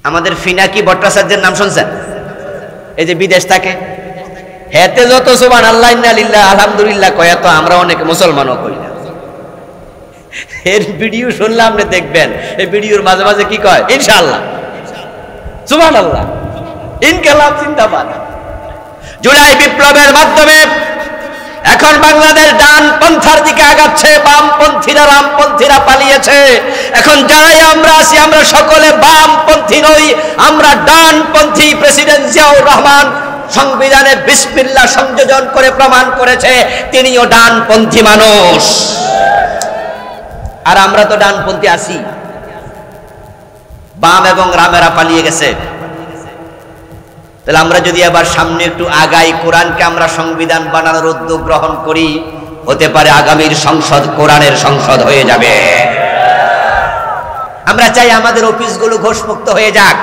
আমাদের ফিনাকি ভট্টাচার্যের নাম শুনছেন? এই যে বিদেশ থাকে, হেতে যত সুবহানাল্লাহ ইন্না লিল্লাহি আলহামদুলিল্লাহ কয়, তো আমরা অনেক মুসলমানও করি না। এর ভিডিও শুনলে আপনি দেখবেন, এই ভিডিওর মাঝে মাঝে কি কয়, ইনশাআল্লাহ, সুবহানাল্লাহ, ইনকিলাব জিন্দাবাদ। জুলাই বিপ্লবের মাধ্যমে এখন বাংলাদেশ ডান পন্থার দিকে আগাচ্ছে, বামপন্থীরা রামপন্থীরা পালিয়েছে। এখন যারাই আমরা আছি, আমরা সকলে বামপন্থী নই, আমরা ডানপন্থী। প্রেসিডেন্ট জিয়াউর রহমান সংবিধানে বিসমিল্লাহ সংযোজন করে প্রমাণ করেছে তিনিও ডানপন্থী মানুষ, আর আমরা তো ডানপন্থী আছি। বাম এবং রামেরা পালিয়ে গেছে। তাহলে আমরা যদি আবার সামনে একটু আগাই, কোরআনকে আমরা সংবিধান বানানোর উদ্যোগ গ্রহণ করি, হতে পারে আগামীর সংসদ কোরআনের সংসদ হয়ে যাবে। আমরা চাই আমাদের অফিসগুলো ঘোষমুক্ত হয়ে যাক।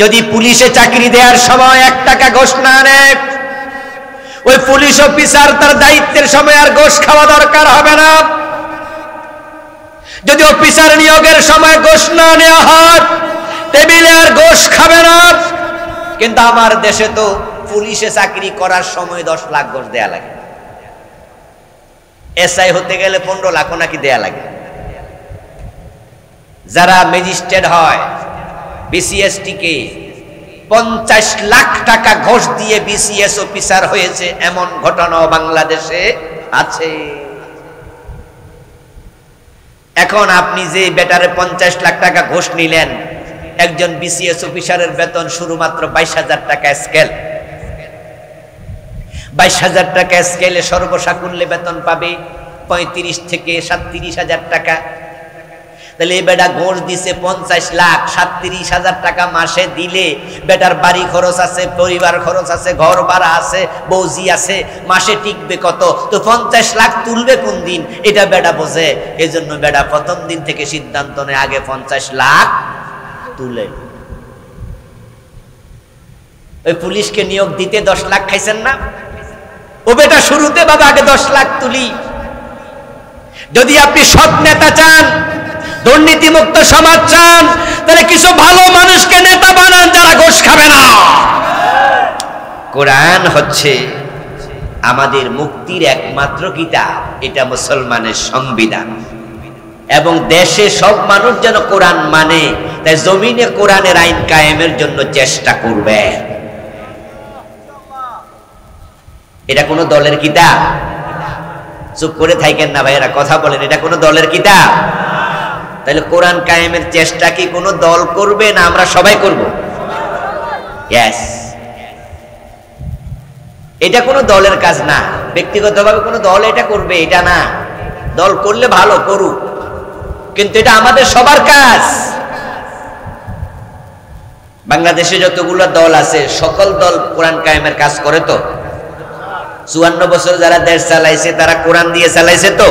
যদি পুলিশে চাকরি দেওয়ার সময় 1 টাকা ঘোষ না নেয়, ওই পুলিশ অফিসার তার দায়িত্বের সময় আর ঘোষ খাওয়া দরকার হবে না। যদি অফিসার নিয়োগের সময় ঘোষ না নেওয়া হয়, টেবিলে আর ঘোষ খাবে না। কিন্তু আমার দেশে তো পুলিশে চাকরি করার সময় 10 লাখ ঘোষ দেয়া লাগে, এসআই হতে গেলে 15 লাখ নাকি দেয়া লাগে। যারা ম্যাজিস্ট্রেট হয়, বিসিএসটি কে 50 লাখ টাকা ঘোষ দিয়ে বিসিএস অফিসার হয়েছে, এমন ঘটনাও বাংলাদেশে আছে। এখন আপনি যে বেটারে 50 লাখ টাকা ঘোষ নিলেন, একজন বিসিএস অফিসারের বেতন শুধুমাত্র 22,000 টাকা স্কেল। 22,000 টাকা স্কেলে সর্বসাকুল্যে বেতন পাবে 35 থেকে 37,000 টাকা। তাহলে এই বেটা ঘোষ দিছে 50 লাখ, 37,000 টাকা মাসে দিলে বেটার বাড়ি খরচ আছে, পরিবার খরচ আছে, ঘর ভাড়া আছে, বৌজি আছে, মাসে টিকবে কত? তো 50 লাখ তুলবে কোন দিন, এটা বেটা বোঝে। এই জন্য বেটা প্রথম দিন থেকে সিদ্ধান্ত নেয় আগে 50 লাখ তুলে। ওই পুলিশকে নিয়োগ দিতে 10 লাখ খাইছেন না? ও বেটা শুরুতে বাবা আগে 10 লাখ তুলি। যদি আপনি সৎ নেতা চান, দুর্নীতিমুক্ত সমাজ চান, তাহলে কিছু ভালো মানুষকে নেতা বানান যারা ঘোষ খাবে না। কোরআন হচ্ছে আমাদের মুক্তির একমাত্র কিতাব, এটা মুসলমানের সংবিধান। এবং দেশে সব মানুষ যেন কোরআন মানে, তাই জমিনে কোরআনের আইন কায়েমের জন্য চেষ্টা করবে। এটা কোনো দলের কিতাব? চুপ করে থাকেন না ভাইয়েরা, কথা বলেন। এটা কোনো দলের কিতাব? তাহলে কোরআন কায়েমের চেষ্টা কি কোনো দল করবে, না আমরা সবাই করব? ইয়েস। এটা কোনো দলের কাজ না, ব্যক্তিগতভাবে কোনো দল এটা করবে এটা না। দল করলে ভালো, করুক, কিন্তু এটা আমাদের সবার কাজ। বাংলাদেশে যতগুলো দল আছে, সকল দল কোরআন কায়েমের কাজ করে তো? 54 বছর যারা দেশ চালাইছে, তারা কোরআন দিয়ে চালাইছে তো?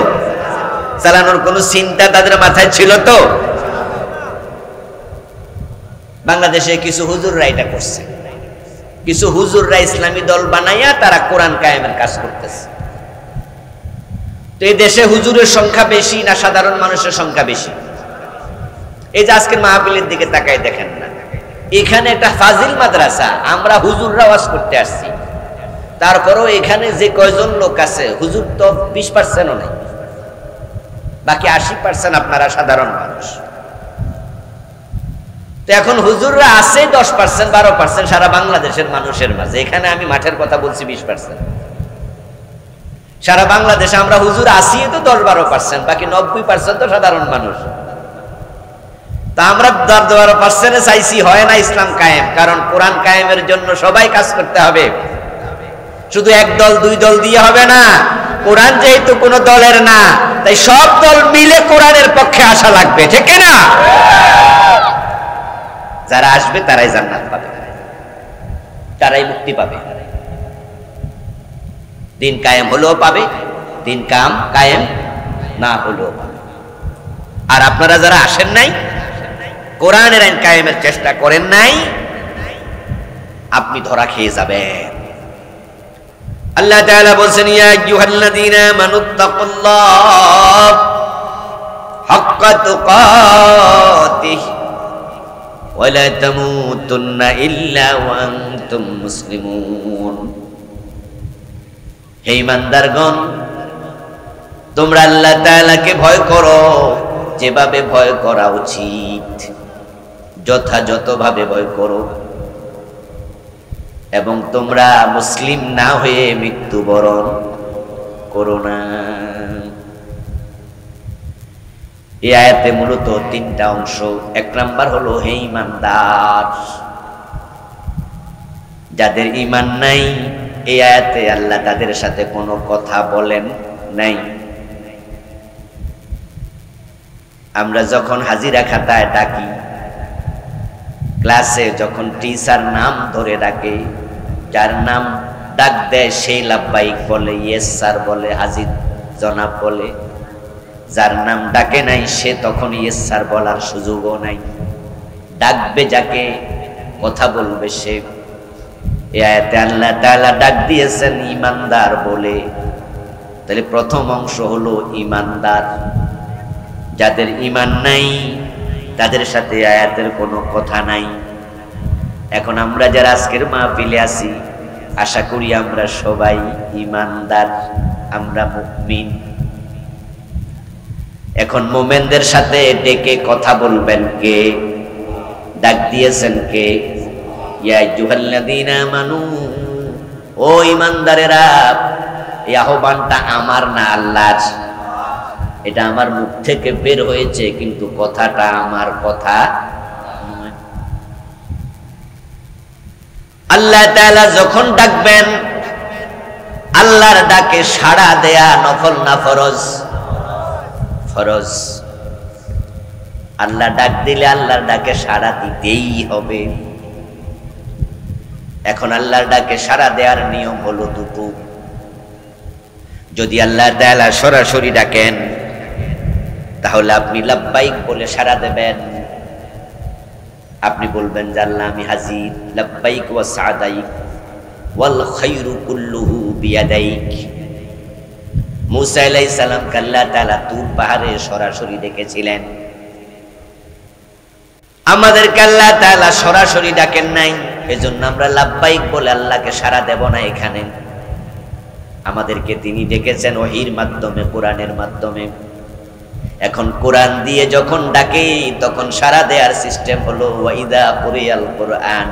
চালানোর কোন চিন্তা তাদের মাথায় ছিল তো? বাংলাদেশে কিছু হুজুররা এটা করছে, কিছু হুজুররা ইসলামী দল বানাইয়া তারা কোরআন কায়েমের কাজ করতেছে। তো এই দেশে হুজুরের সংখ্যা বেশি না সাধারণ মানুষের সংখ্যা বেশি? এই যে আজকের মাহফিলের দিকে তাকাই দেখেন না, এখানে একটা ফাজিল মাদ্রাসা, আমরা হুজুররা ওয়াজ করতে আসছি, তারপরেও এখানে যে কয়জন লোক আছে, হুজুর তো 20%ও নাই, বাকি 80% আপনারা সাধারণ মানুষ। তো এখন হুজুররা আছে 10%, 12% সারা বাংলাদেশের মানুষের মাঝে। এখানে আমি মাঠের কথা বলছি 20%। সারা বাংলাদেশে আমরা হুজুর আসি তো 10-12%, বাকি 90% তো সাধারণ মানুষ। তা আমরা 10-12% চাইছি, হয় না ইসলাম কায়েম। কারণ কোরআন কায়েমের জন্য সবাই কাজ করতে হবে, শুধু এক দল 2 দল দিয়ে হবে না। কোরআন যেহেতু কোনো দলের না, তাই সব দল মিলে কোরআনের পক্ষে আসা লাগবে, ঠিক না? যারা আসবে তারাই জান্নাত পাবে, তারাই মুক্তি পাবে। দিন কায়েম হলেও পাবে, দিন কায়েম না হলেও পাবে। আর আপনারা যারা আসেন নাই, কোরআনের আইন কায়েমের চেষ্টা করেন নাই, আপনি ধরা খেয়ে যাবেন। আল্লাহ তাআলা বলেন, ইয়া আইয়ুহাল্লাযীনা আমানুত্তাকুল্লাহ হাক্কা তুকাতিহ ওয়ালা তামুতুন্না ইল্লা ওয়া আনতুম মুসলিমুন। হে ঈমানদারগণ, তোমরা আল্লাহ তাআলাকে ভয় করো যেভাবে ভয় করা উচিত, যথাযথভাবে ভয় করো, এবং তোমরা মুসলিম না হয়ে মৃত্যুবরণ করো না। এই আয়াতে মূলত তিনটা অংশ। এক নাম্বার হলো হে ঈমানদার, যাদের ঈমান নাই, এই আয়াতে আল্লাহ তাদের সাথে কোনো কথা বলেন নাই। আমরা যখন হাজিরা খাতায় ডাকি, ক্লাসে যখন টিচার নাম ধরে ডাকে, যার নাম ডাক দেয় সেই লাব্বাইক বলে, ইয়েস স্যার বলে, হাজির জনাব বলে। যার নাম ডাকে নাই সে তখন ইয়েস স্যার বলার সুযোগও নাই। ডাকবে যাকে, কথা বলবে সে। এই আয়াতে আল্লাহ তাআলা ডাক দিয়েছেন ঈমানদার বলে। তাহলে প্রথম অংশ হলো ঈমানদার। যাদের ঈমান নাই তাদের সাথে আয়াতের কোনো কথা নাই। এখন আমরা যারা আজকের মাহফিলে আছি, আশা করি আমরা সবাই ঈমানদার, আমরা মুমিন। এখন মুমিনদের সাথে ডেকে কথা বলবেন কে? ডাক দিয়েছেন কে? ইয়া আইয়ুহাল্লাযীনা আমানু, ও ঈমানদারেরা। এই আহ্বানটা আমার না, আল্লাহর। এটা আমার মুখ থেকে বের হয়েছে, কিন্তু কথাটা আমার কথা নয়। আল্লাহ তাআলা যখন ডাকবেন, আল্লাহর ডাকে সাড়া দেয়া নফল না ফরজ? ফরজ। আল্লাহ ডাক দিলে আল্লাহর ডাকে সাড়া দিতেই হবে। এখন আল্লাহর ডাকে সাড়া দেওয়ার নিয়ম হলো দুটো। যদি আল্লাহ তাআলা সরাসরি ডাকেন, তাহলে আপনি লাব্বাইক বলে সাড়া দেবেন। আপনি বলবেন যে আল্লাহ আমি হাজির, লাব্বাইক ওয়া সাদাইক ওয়াল খায়রু কুল্লুহু বিয়াদাইক। মুসা আলাইহিস সালাম আল্লাহ তাআলা তুর পাহাড়ে সরাসরি ডেকেছিলেন। আমাদেরকে আল্লাহ তাআলা সরাসরি ডাকেন নাই, এজন্য আমরা লাব্বাইক বলে আল্লাহকে সাড়া দেব না। এখানে আমাদেরকে তিনি ডেকেছেন ওহীর মাধ্যমে, কোরআনের মাধ্যমে। এখন কোরআন দিয়ে যখন ডাকে, তখন সাড়া দেওয়ার সিস্টেম হলো ওয়াইদা কুরিয়াল কুরআন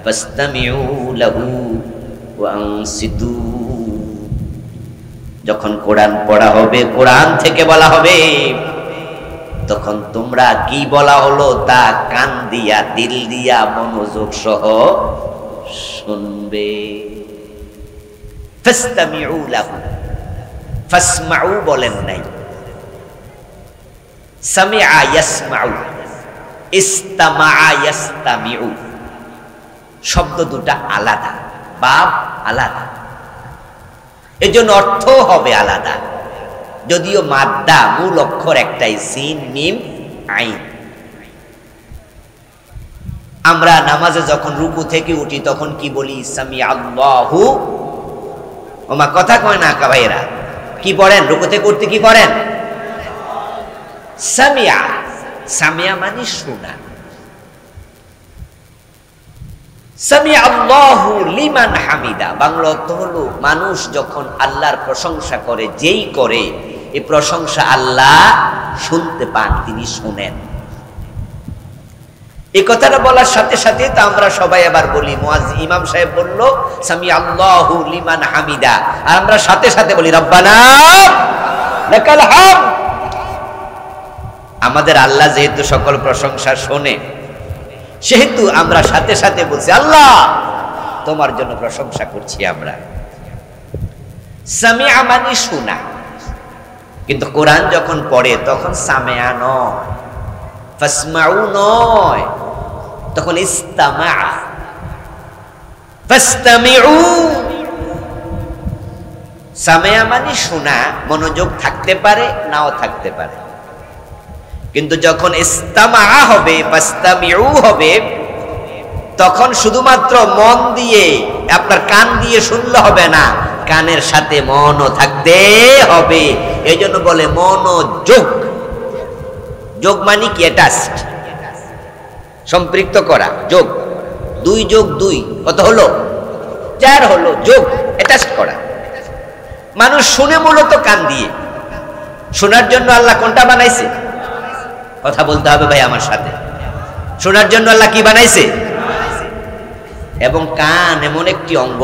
ফাসতামিউ লাহু ওয়া আনসিতু। যখন কোরআন পড়া হবে, কোরআন থেকে বলা হবে, তখন তোমরা কি বলা হলো তা কান দিয়া, দিল দিয়া, মনোযোগ সহ শুনবে। ফাসতামিউ লাহু, ফাসমাউ বলেন নাই, সামিআ ইয়াসমাউ, ইস্তামাআ ইয়াস্তামিউ। শব্দ দুটা আলাদা, বাব আলাদা, এজন্য অর্থ হবে আলাদা। যদিও মাদ্দা, মূল অক্ষর একটাই, সিন মিম আইন। আমরা নামাজে যখন রুকু থেকে উঠি তখন কি বলি? সামি আল্লাহু। ওমা কথা কয় না কা ভাইরা, কি পড়েন? রুকু থেকে উঠতে কি পড়েন? সামিয়া। সামিয়া মানে শোনা। সামিয়া আল্লাহু লিমান হামিদা, বাংলা অর্থ হলো মানুষ যখন আল্লাহর প্রশংসা করে, যেই করে, এই প্রশংসা আল্লাহ শুনতে পান, তিনি শোনেন। এই কথাটা বলার সাথে সাথে তো আমরা সবাই আবার বলি, ইমাম সাহেব বলল সামিয়া আল্লাহু লিমান হামিদা, আর আমরা সাথে সাথে বলি রব্বানা লাকাল হামদ। আমাদের আল্লাহ যেহেতু সকল প্রশংসা শোনে, সেহেতু আমরা সাথে সাথে বলছি আল্লাহ তোমার জন্য প্রশংসা করছি আমরা। সামিআ মানে শোনা, কিন্তু কোরআন যখন পড়ে তখন সামিআ নয়, ফাসমাউ নয়, তখন ইস্তামা। ফাসতামিউ। সামিআ মানে শোনা, মনোযোগ থাকতে পারে নাও থাকতে পারে, কিন্তু যখন ইস্তামা হবে, ফাসতামিউ হবে, তখন শুধুমাত্র মন দিয়ে, আপনার কান দিয়ে শুনলে হবে না, কানের সাথে মনও থাকতে হবে। এই জন্য বলে মনোযোগ। যোগ মানে কি? অ্যাটাচড, সম্পৃক্ত করা, যোগ, 2 যোগ 2 কত হলো? 4 হলো, যোগ, অ্যাটাচ করা। মানুষ শুনে মূলত কান দিয়ে। শোনার জন্য আল্লাহ কোনটা বানাইছে? কথা বলতে হবে ভাই আমার সাথে। শোনার জন্য আল্লাহ কি বানাইছে? এবং কান এমন একটি অঙ্গ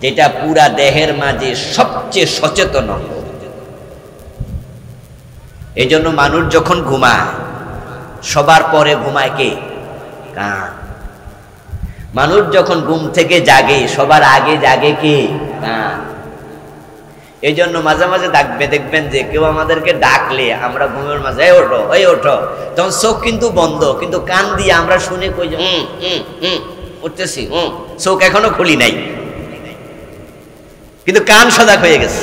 যেটা পুরা দেহের মাঝে সবচেয়ে সচেতন অঙ্গ। এই জন্য মানুষ যখন ঘুমায়, সবার পরে ঘুমায় কে? কান। মানুষ যখন ঘুম থেকে জাগে, সবার আগে জাগে কে? কান। এই জন্য মাঝে মাঝে দেখবেন যে কেউ আমাদেরকে ডাকলে আমরা ঘুমের মাঝে এই ওঠো, এই ওঠো, তখন চোখ কিন্তু বন্ধ, কিন্তু কান দিয়ে আমরা শুনে কই যে উঠতেছি, চোখ এখনো খুলি নাই, কিন্তু কান সজাগ হয়ে গেছে।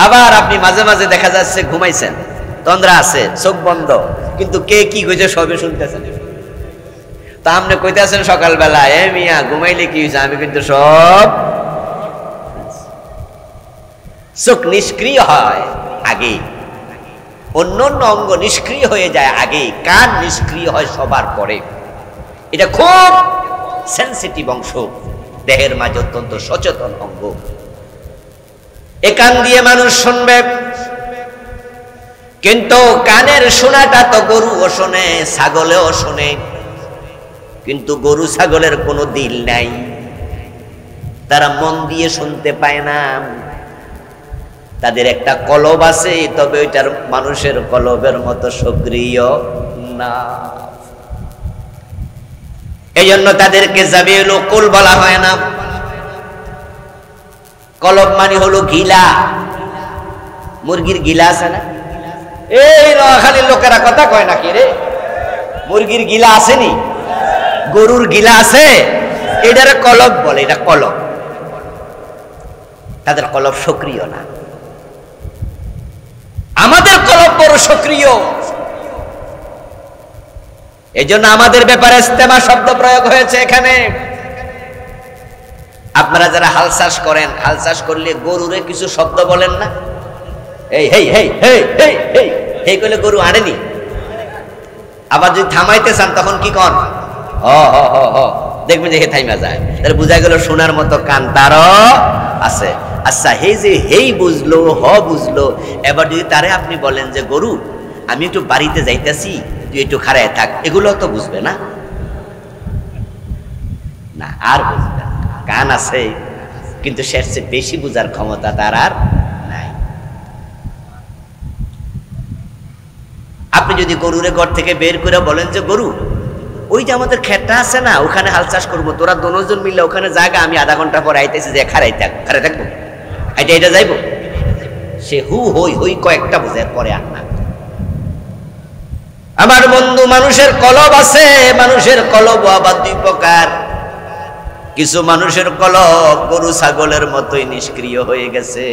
আবার আপনি মাঝে মাঝে দেখা যাচ্ছে ঘুমাইছেন, তন্দ্রা আছে, চোখ বন্ধ, কিন্তু কে কি কইছে সবে শুনতেছেন। তা আপনি কইতেছেন সকালবেলা, এ মিয়া ঘুমাইলে কি হয়েছে, আমি কিন্তু সব। চোখ নিষ্ক্রিয় হয় আগে, অন্য অঙ্গ নিষ্ক্রিয় হয়ে যায় আগে, কান নিষ্ক্রিয় হয় সবার পরে। এটা খুব সেনসিটিভ অংশ, দেহের মাঝে অত্যন্ত সচেতন অঙ্গ। এ কান দিয়ে মানুষ শুনবে, কিন্তু কানের শোনাটা তো গরুও শোনে, ছাগলেও শোনে, কিন্তু গরু ছাগলের কোনো দিল নাই, তারা মন দিয়ে শুনতে পায় না। তাদের একটা কলব আছে, তবে ওইটার মানুষের কলবের মতো সক্রিয় না। এই জন্য তাদেরকে জাবিউল উকুল বলা হয় না। কলব মানে হলো গিলা, মুরগির গিলা আছে না? এই নোয়াখালীর লোকেরা কথা কয় নাকি রে? মুরগির গিলা আসেনি, গরুর গিলা আছে, এটারে কলব বলে, এটা কলব। তাদের কলব সক্রিয় না, আমাদের কলব বড় সক্রিয়। এই জন্য আমাদের ব্যাপারে ইস্তেমা শব্দ প্রয়োগ হয়েছে এখানে। আপনারা যারা হাল চাষ করেন, হাল চাষ করলে গরুরে কিছু শব্দ বলেন না? এই হেই হেই হেই হেই হেই হেই করলে গরু আড়েনি। আবার যদি থামাইতে চান তখন কি কন? হ হ হ হ, দেখবেন যে হে থাইমা যায়। তাহলে বোঝা গেল শোনার মতো কান তারও আছে। আচ্ছা, হে যে হেই বুঝলো, হ বুঝলো, এবার যদি তারে আপনি বলেন যে গরু আমি একটু বাড়িতে যাইতেছি, তুই একটু খাড়ায় থাক, এগুলো তো বুঝবে না, না আর বুঝবে না। কান আছে, কিন্তু সে বেশি বুঝার ক্ষমতা তার আর নাই। আপনি যদি গরুরে ঘর থেকে বের করে বলেন যে গরু ওই যে আমাদের ক্ষেতটা আছে না, ওখানে হাল চাষ করবো, তোরা দুজন মিলে ওখানে জায়গা, আমি আধা ঘন্টা পর আইতেছি, যে খাড়াই থাকবো, এটা যাইবো, সে হু হই হই কয়েকটা বোঝে, পরে আর না। আমার বন্ধু, মানুষের কলব আছে, মানুষের কলব আবার 2 প্রকার। কিছু মানুষের কলব গরু ছাগলের মতোই নিষ্ক্রিয় হয়ে গেছে,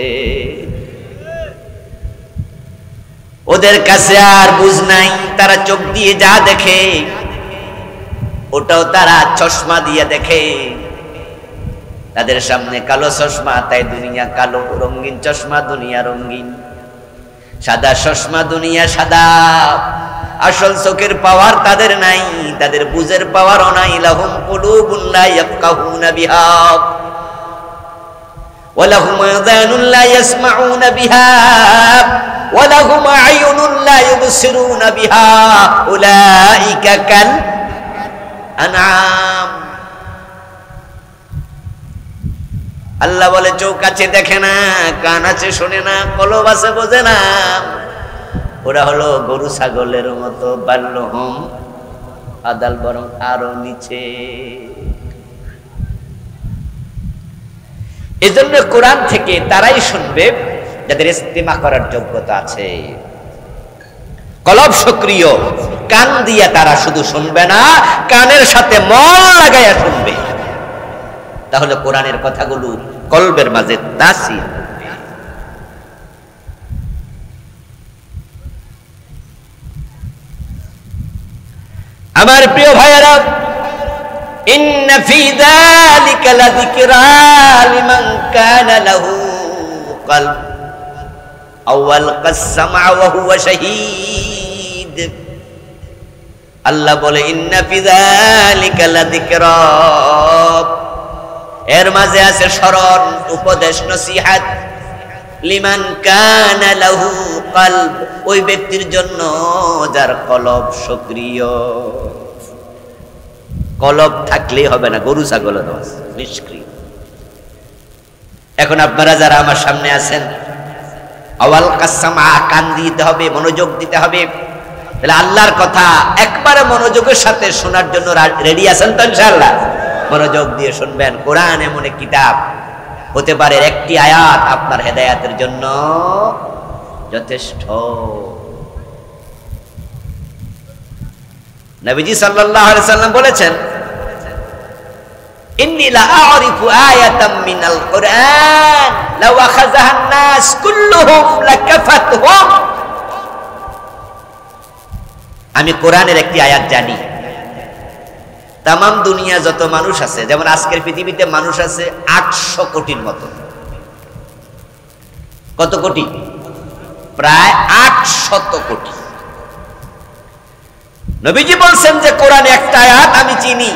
ওদের কাছে আর বুঝ নাই, তারা চোখ দিয়ে যা দেখে ওটাও তারা চশমা দিয়ে দেখে। তাদের সামনে কালো চশমা, তাই দুনিয়া কালো, রঙিন চশমা দুনিয়া রঙিন, সাদা চশমা দুনিয়া সাদা। আসল চোখের পাওয়ার তাদের নাই, তাদের বুঝের পাওয়ারও নাই। লাহুম কুলুবুন লা ইয়াফকাহুনা বিহা ওয়া লাহুম আযানুন লা ইয়াসমাউনা বিহা ওয়া লাহুম আ'য়ুনুন লা ইউবসিরুনা বিহা উলাইকা কাল আনআম। আল্লাহ বলে চোখ আছে দেখে না, কান আছে শোনে না, কলব আছে বোঝে না, ওরা হলো গরু ছাগলের মতো। বাল্যহম আদাল, বরং আরো নিচে। এজন্য কোরআন থেকে তারাই শুনবে যাদের ইস্তেমা করার যোগ্যতা আছে, কলব সক্রিয়। কান দিয়া তারা শুধু শুনবে না, কানের সাথে মন লাগাইয়া শুনবে, তাহলে কোরআনের কথাগুলো কলবের মাঝে তাসির। আমার প্রিয় ভাইয়েরা, ইন্না ফি যালিকা লাযিকরা লিমান কানা লাহু কলব আও আলকাস সামআ ওয়া হুয়া শাহীদ। আল্লাহ বলে ইন্না ফি যালিকা লাযিকরা, এর মাঝে আছে স্মরণ, উপদেশ, নসিহত, লিমান কানা লাহু কলব, ওই ব্যক্তির জন্য যার কলব সক্রিয়। কলব থাকলেই হবে না, গরু ছাগল নিষ্ক্রিয়। এখন আপনারা যারা আমার সামনে আছেন, আওয়াল কাসামা, কান দিতে হবে, মনোযোগ দিতে হবে। তাহলে আল্লাহর কথা একবারে মনোযোগের সাথে শোনার জন্য রেডি আছেন তো ইনশাআল্লাহ? মনোযোগ দিয়ে শুনবেন। কোরআন এমন এক কিতাব, হতে পারে একটি আয়াত আপনার হেদায়েতের জন্য যথেষ্ট। নবীজি সাল্লাল্লাহু আলাইহি সাল্লাম বলেছেন, ইন্নী লা আ'রিফু আয়াতাম মিনাল কুরআন লাউ আখাযাহান নাস কুল্লুহুম লাকাফাতহুম, আমি কোরআনের একটি আয়াত জানি, তামাম দুনিয়া যত মানুষ আছে, যেমন আজকের পৃথিবীতে মানুষ আছে 800 কোটির মতো। কত কোটি? প্রায় 800 কোটি। নবীজি বলছেন যে কোরআনে একটা আয়াত আমি চিনি,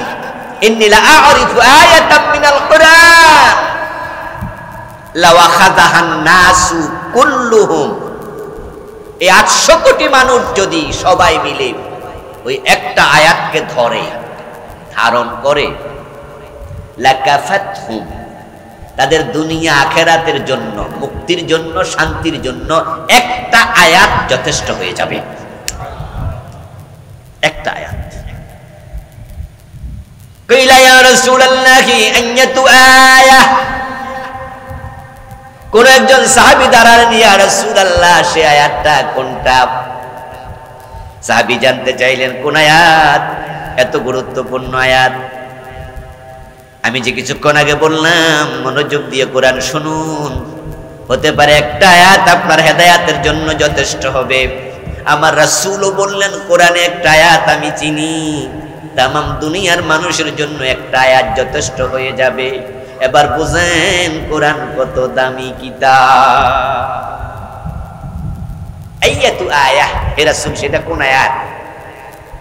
ইন্নী লা আ'রিফু আয়াতাম মিনাল কুরআন লাউ আখাযাহান নাসু কুল্লুহুম, এই 800 কোটি মানুষ যদি সবাই মিলে ওই একটা আয়াতকে ধরে, ধারণ করে, লাকাফাতহুম, তাদের দুনিয়া আখিরাতের জন্য, মুক্তির জন্য, শান্তির জন্য একটা আয়াত যথেষ্ট হয়ে যাবে। একটা আয়াত। কিলা ইয়া রাসূলুল্লাহি আইয়াতু আয়াহ, কোন একজন সাহাবী দাঁড়ালেন, ইয়া রাসূলুল্লাহ সে আয়াতটা কোনটা? সাহাবী জানতে চাইলেন কোন আয়াত, এত গুরুত্বপূর্ণ আয়াত। আমি যে কিছুক্ষণ আগে বললাম মনোযোগ দিয়ে কোরআন শুনুন, হতে পারে একটা আয়াত আপনার হেদায়েতের জন্য যথেষ্ট হবে। আমার রাসূলও বললেন কোরআনে একটা আয়াত আমি চিনি, তামাম দুনিয়ার মানুষের জন্য একটা আয়াত যথেষ্ট হয়ে যাবে। এবার বুঝেন কোরআন কত দামি কিতাব। আইয়াতু আয়াহ, হে রাসূল সেটা কোন আয়াত?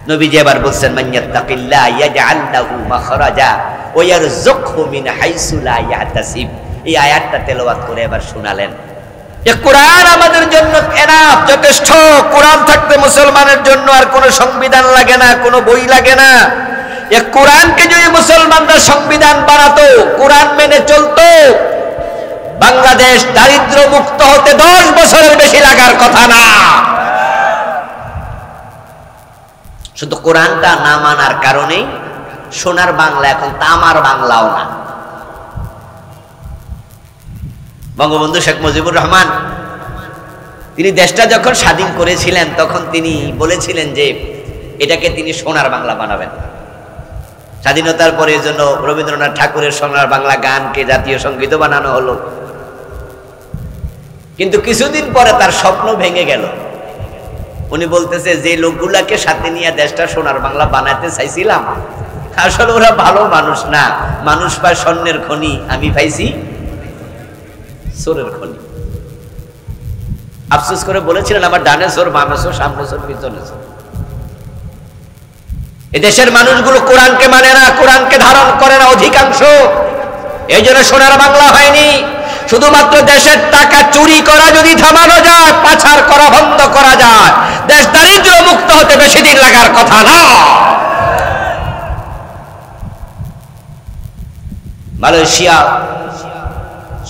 নবীজি এবার বলছেন, মাইয়াত্তাকিল্লাহ ইয়াজআল লাহু মাখরাজা ওয়া ইয়ারযুকহু মিন হাইসু লা ইয়াহতাসিব। এই আয়াতটা তেলাওয়াত করে এবার শোনালেন। যে কোরআন আমাদের জন্য এনাফ, যথেষ্ট। কোরআন থাকতে মুসলমানের জন্য আর কোনো সংবিধান লাগে না, কোনো বই লাগে না। এই কোরআনকে যদি মুসলমানরা সংবিধান বানাতো, কোরআন মেনে চলতো, বাংলাদেশ দারিদ্র মুক্ত হতে 10 বছরের বেশি লাগার কথা না। শুধু কোরআনটা না মানার কারণেই সোনার বাংলা এখন তামার বাংলাও না। বঙ্গবন্ধু শেখ মুজিবুর রহমান তিনি দেশটা যখন স্বাধীন করেছিলেন তখন তিনি বলেছিলেন যে এটাকে তিনি সোনার বাংলা বানাবেন। স্বাধীনতার পরে এর জন্য রবীন্দ্রনাথ ঠাকুরের সোনার বাংলা গানকে জাতীয় সঙ্গীত বানানো হলো। কিন্তু কিছুদিন পরে তার স্বপ্ন ভেঙে গেল। উনি বলতেছে যে লোকগুলাকে সাথে নিয়ে দেশটা সোনার বাংলা বানাতে চাইছিলাম, আসলে ওরা ভালো মানুষ না। মানুষ পায় স্বর্ণের খনি, আমি পাইছি সোরের খনি। আফসোস করে বলেছিলেন আমার ডানে সোর, বামে সোর, সামনে সোর, পিছনে সোর। এই দেশের মানুষগুলো কোরআনকে মানে না, কোরআনকে ধারণ করে না অধিকাংশ। এই জন্য সোনার বাংলা হয়নি। শুধুমাত্র দেশের টাকা চুরি করা যদি থামানো যায়, পাচার করা বন্ধ করা যায়, দেশ দারিদ্র মুক্ত হতে বেশি দিন লাগার কথা না। মালয়েশিয়া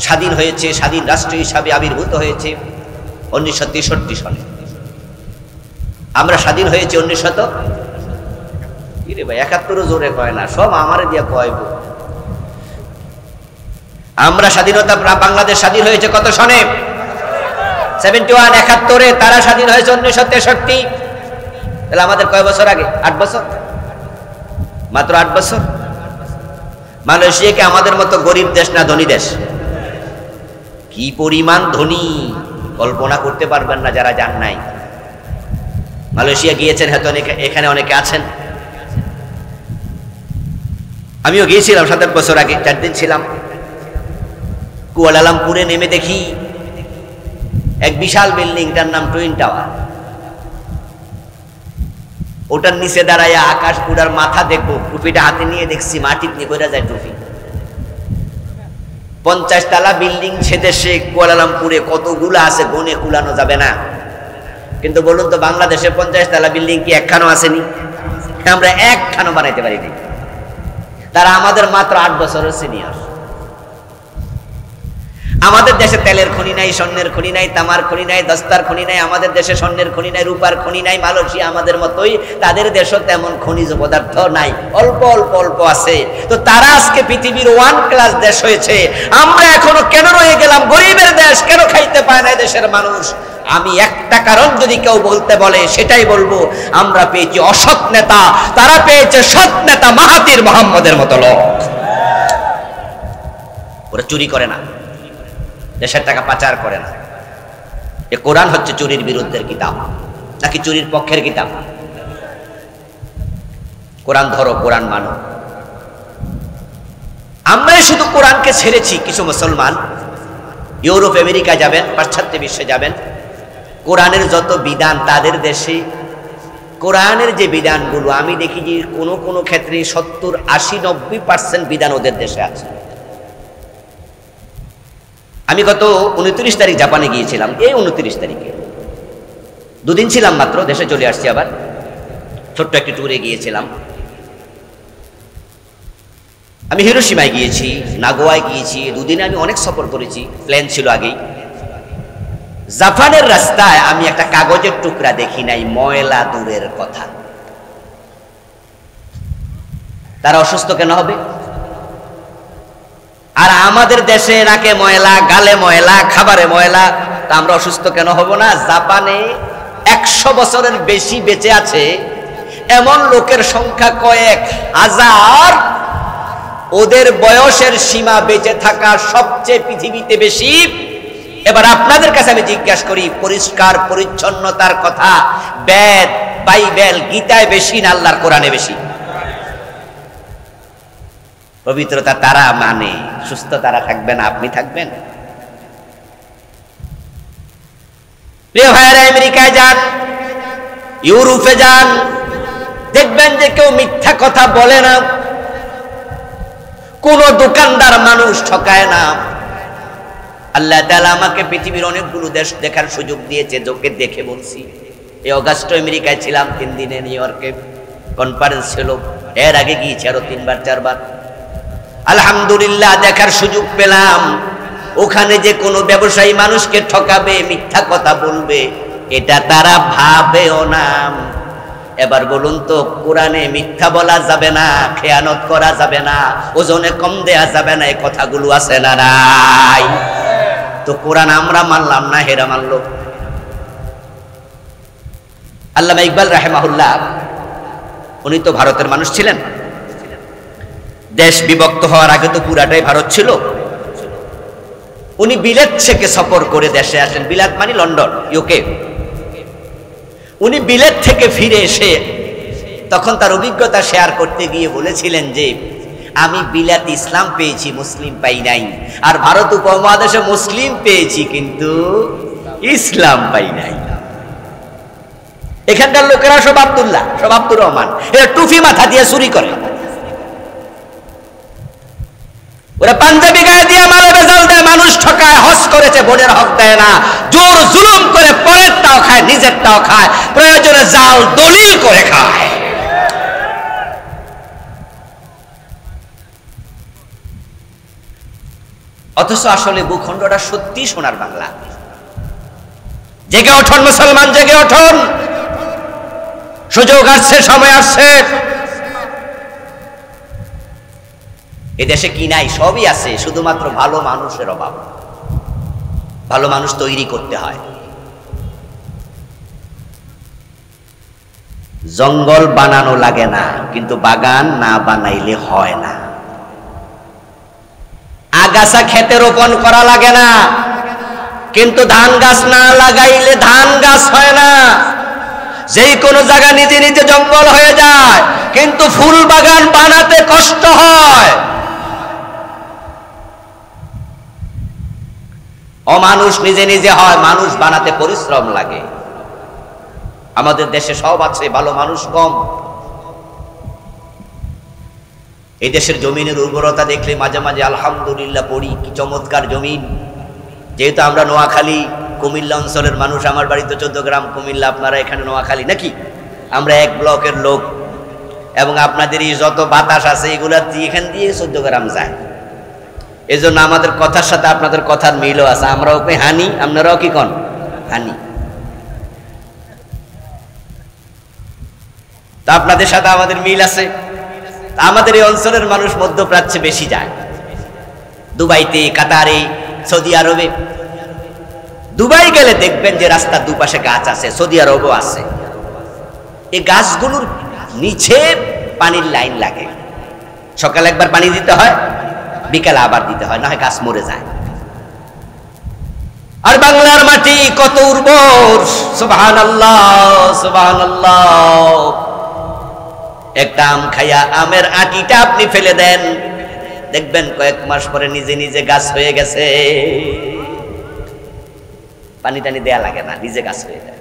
স্বাধীন হয়েছে, স্বাধীন রাষ্ট্র হিসাবে আবির্ভূত হয়েছে 1963 সালে। আমরা স্বাধীন হয়েছে 1971 জোরে কয় না, সব আমারে দিয়া কয়। আমরা স্বাধীনতা, বাংলাদেশ স্বাধীন হয়েছে কত সনে? 71, 71। তারা স্বাধীন হয়েছে 1963। তাহলে আমাদের কয় বছর আগে? 8 বছর, মাত্র 8 বছর। মালয়েশিয়া কি আমাদের মতো গরিব দেশ না ধনী দেশ? কি পরিমাণ ধনী কল্পনা করতে পারবেন না যারা যান নাই। মালয়েশিয়া গিয়েছেন হয়তো এখানে অনেকে আছেন। আমিও গিয়েছিলাম 7 বছর আগে, 4 দিন ছিলাম। কুয়ালালামপুরে নেমে দেখি এক বিশাল বিল্ডিং, তার নাম টুইন টাওয়ার। ওটার নিচে দাঁড়াইয়া আকাশ পুরার মাথা দেখবো, টুপিটা হাতে নিয়ে দেখছি মাটির নিয়ে বেড়া যায় টুপি। 50 তলা বিল্ডিং সেদেশে কুয়ালালামপুরে কতগুলো আছে, গনে কুলানো যাবে না। কিন্তু বলুন তো বাংলাদেশে 50 তলা বিল্ডিং কি একখানো আসেনি? আমরা একখানো বানাইতে পারিনি। তারা আমাদের মাত্র 8 বছরের সিনিয়র। আমাদের দেশে তেলের খনি নাই, স্বর্ণের খনি নাই, তামার খনি নাই, দস্তার খনি নাই। আমাদের দেশে স্বর্ণের খনি নাই, রূপার খনি নাই। মালয়েশিয়া আমাদের মতোই, তাদের দেশও তেমন খনিজ পদার্থ নাই, অল্প অল্প অল্প আছে। তো তারা আজকে পৃথিবীর 1 ক্লাস দেশ হয়েছে, আমরা এখনো কেন রয়ে গেলাম গরিবের দেশ? কেন খাইতে পায় না দেশের মানুষ? আমি একটা কারণ যদি কেউ বলতে বলে সেটাই বলবো, আমরা পেয়েছি অসৎ নেতা, তারা পেয়েছে সৎ নেতা মাহাতির মোহাম্মদের মতো লোক। ওরা চুরি করে না, দেশের টাকা পাচার করে না। এ কোরআন হচ্ছে চুরির বিরুদ্ধের কিতাব নাকি চুরির পক্ষের কিতাব? কোরআন ধরো, কোরআন মানো। আমরাই শুধু কোরআনকে ছেড়েছি। কিছু মুসলমান ইউরোপ আমেরিকা যাবেন, পাশ্চাত্য বিশ্বে যাবেন, কোরআনের যত বিধান তাদের দেশে, কোরআনের যে বিধানগুলো আমি দেখি যে কোনো কোনো ক্ষেত্রে 70, 80, 90% বিধান ওদের দেশে আছে। আমি গত 29 তারিখ জাপানে গিয়েছিলাম। এই 29 তারিখে 2 দিন ছিলাম মাত্র, দেশে চলে আসছি আবার। ছোট্ট একটি ট্যুরে গিয়েছিলাম। আমি হিরোশিমায় গিয়েছি, নাগোয়ায় গিয়েছি। 2 দিনে আমি অনেক সফর করেছি, প্ল্যান ছিল আগেই। জাপানের রাস্তায় আমি একটা কাগজের টুকরা দেখি নাই, ময়লা দূরের কথা। তারা অসুস্থ কেন হবে? আর আমাদের দেশে নাকে ময়লা, গালে ময়লা, খাবারে ময়লা, তা আমরা অসুস্থ কেন হব না? জাপানে 100 বছরের বেশি বেঁচে আছে এমন লোকের সংখ্যা কয়েক হাজার। ওদের বয়সের সীমা বেঁচে থাকা সবচেয়ে পৃথিবীতে বেশি। এবার আপনাদের কাছে আমি জিজ্ঞাসা করি, পরিষ্কার পরিচ্ছন্নতার কথা বেদ, বাইবেল, গীতায় বেশি না আল্লাহর কোরআনে বেশি? পবিত্রতা তারা মানে, সুস্থ তারা থাকবে না, আপনি থাকবেন? প্রিয় ভাইয়েরা, আমেরিকায় যান, ইউরোপে যান, দেখবেন যে কেউ মিথ্যা কথা বলে না, কোন দোকানদার মানুষ ঠকায় না। আল্লাহ তাআলা আমাকে পৃথিবীর অনেকগুলো দেশ দেখার সুযোগ দিয়েছে, চোখে দেখে বলছি। এই অগাস্ট আমেরিকায় ছিলাম 3 দিনে, নিউ ইয়র্কে কনফারেন্স ছিল। এর আগে গিয়েছি আরো 3বার 4বার। আলহামদুলিল্লাহ, দেখার সুযোগ পেলাম। ওখানে যে কোনো ব্যবসায়ী মানুষকে ঠকাবে, মিথ্যা কথা বলবে, এটা তারা ভাবেও না। এবার বলুন তো, কোরআনে মিথ্যা বলা যাবে না, খেয়ানত করা যাবে না, ওজনে কম দেয়া যাবে না, এই কথাগুলো আছে না নাই? তো কোরআন আমরা মানলাম না, হেরা মানল। আল্লামা ইকবাল রাহিমাহুল্লাহ, উনি তো ভারতের মানুষ ছিলেন। দেশ বিভক্ত হওয়ার আগে তো পুরাটাই ভারত ছিল। উনি বিলেত থেকে সফর করে দেশে আসেন। বিলাত মানে লন্ডন, ইউকে। উনি বিলেত থেকে ফিরে এসে তখন তার অভিজ্ঞতা শেয়ার করতে গিয়ে বলেছিলেন যে, আমি বিলাত ইসলাম পেয়েছি, মুসলিম পাই নাই। আর ভারত উপমহাদেশে মুসলিম পেয়েছি, কিন্তু ইসলাম পাই নাই। এখানকার লোকেরা সব আব্দুল্লাহ, সব আব্দুর রহমান, এরা টুপি মাথা দিয়ে চুরি করে। ওরা পাঞ্জাবি গায়ে দিয়ে মালে বেজাল দেয়, মানুষ ঠকায়, হজ করেছে বোনের হক দেয় না, জোর জুলুম করে পরেরটাও খায়, নিজেরটাও খায়, প্রয়োজনে জাল দলিল করে খায়। অথচ আসলে ভূখণ্ডটা সত্যি সোনার বাংলা। জেগে ওঠুন মুসলমান, জেগে ওঠুন। সুযোগ আসছে, সময় আসছে। এদেশে কি নাই? সবই আছে, শুধুমাত্র ভালো মানুষের অভাব। ভালো মানুষ তৈরি করতে হয়। জঙ্গল বানানো লাগে না, কিন্তু বাগান না বানাইলে হয় না। আগাছা খেতে রোপণ করা লাগে না, কিন্তু ধান গাছ না লাগাইলে ধান গাছ হয় না। যেই কোনো জায়গা নিজে নিজে জঙ্গল হয়ে যায়, কিন্তু ফুল বাগান বানাতে কষ্ট হয়। অমানুষ নিজে নিজে হয়, মানুষ বানাতে পরিশ্রম লাগে। আমাদের দেশে সব আছে, ভালো মানুষ কম। এই দেশের জমিনের উর্বরতা দেখলে মাঝে মাঝে আলহামদুলিল্লাহ পড়ি, কি চমৎকার জমিন। যেহেতু আমরা নোয়াখালী কুমিল্লা অঞ্চলের মানুষ, আমার বাড়ি তো 14 গ্রাম কুমিল্লা, আপনারা এখানে নোয়াখালী নাকি, আমরা এক ব্লকের লোক, এবং আপনাদের এই যত বাতাস আছে এগুলা এখান দিয়ে 14 গ্রাম যায়। এই জন্য আমাদের কথার সাথে আপনাদের কথার মিলও আছে। আমরাও কি হানি, আপনারাও কি কন হানি। তা আপনাদের সাথে আমাদের মিল আছে। আমাদের এই অঞ্চলের মানুষ মধ্যপ্রাচ্যে বেশি যায়, দুবাইতে, কাতারে, সৌদি আরবে। দুবাই গেলে দেখবেন যে রাস্তার দুপাশে গাছ আছে, সৌদি আরবও আছে। এই গাছগুলোর নিচে পানির লাইন লাগে, সকালে একবার পানি দিতে হয়, বিকালে আবার দিতে হয়, না হয় গাছ মরে যায়। আর বাংলার মাটি কত উর্বর, সুবহানাল্লাহ সুবহানাল্লাহ। একটা আম খাইয়া আমের আটিটা আপনি ফেলে দেন, দেখবেন কয়েক মাস পরে নিজে নিজে গাছ হয়ে গেছে, পানি টানি দেয়া লাগে না, নিজে গাছ হয়ে যায়।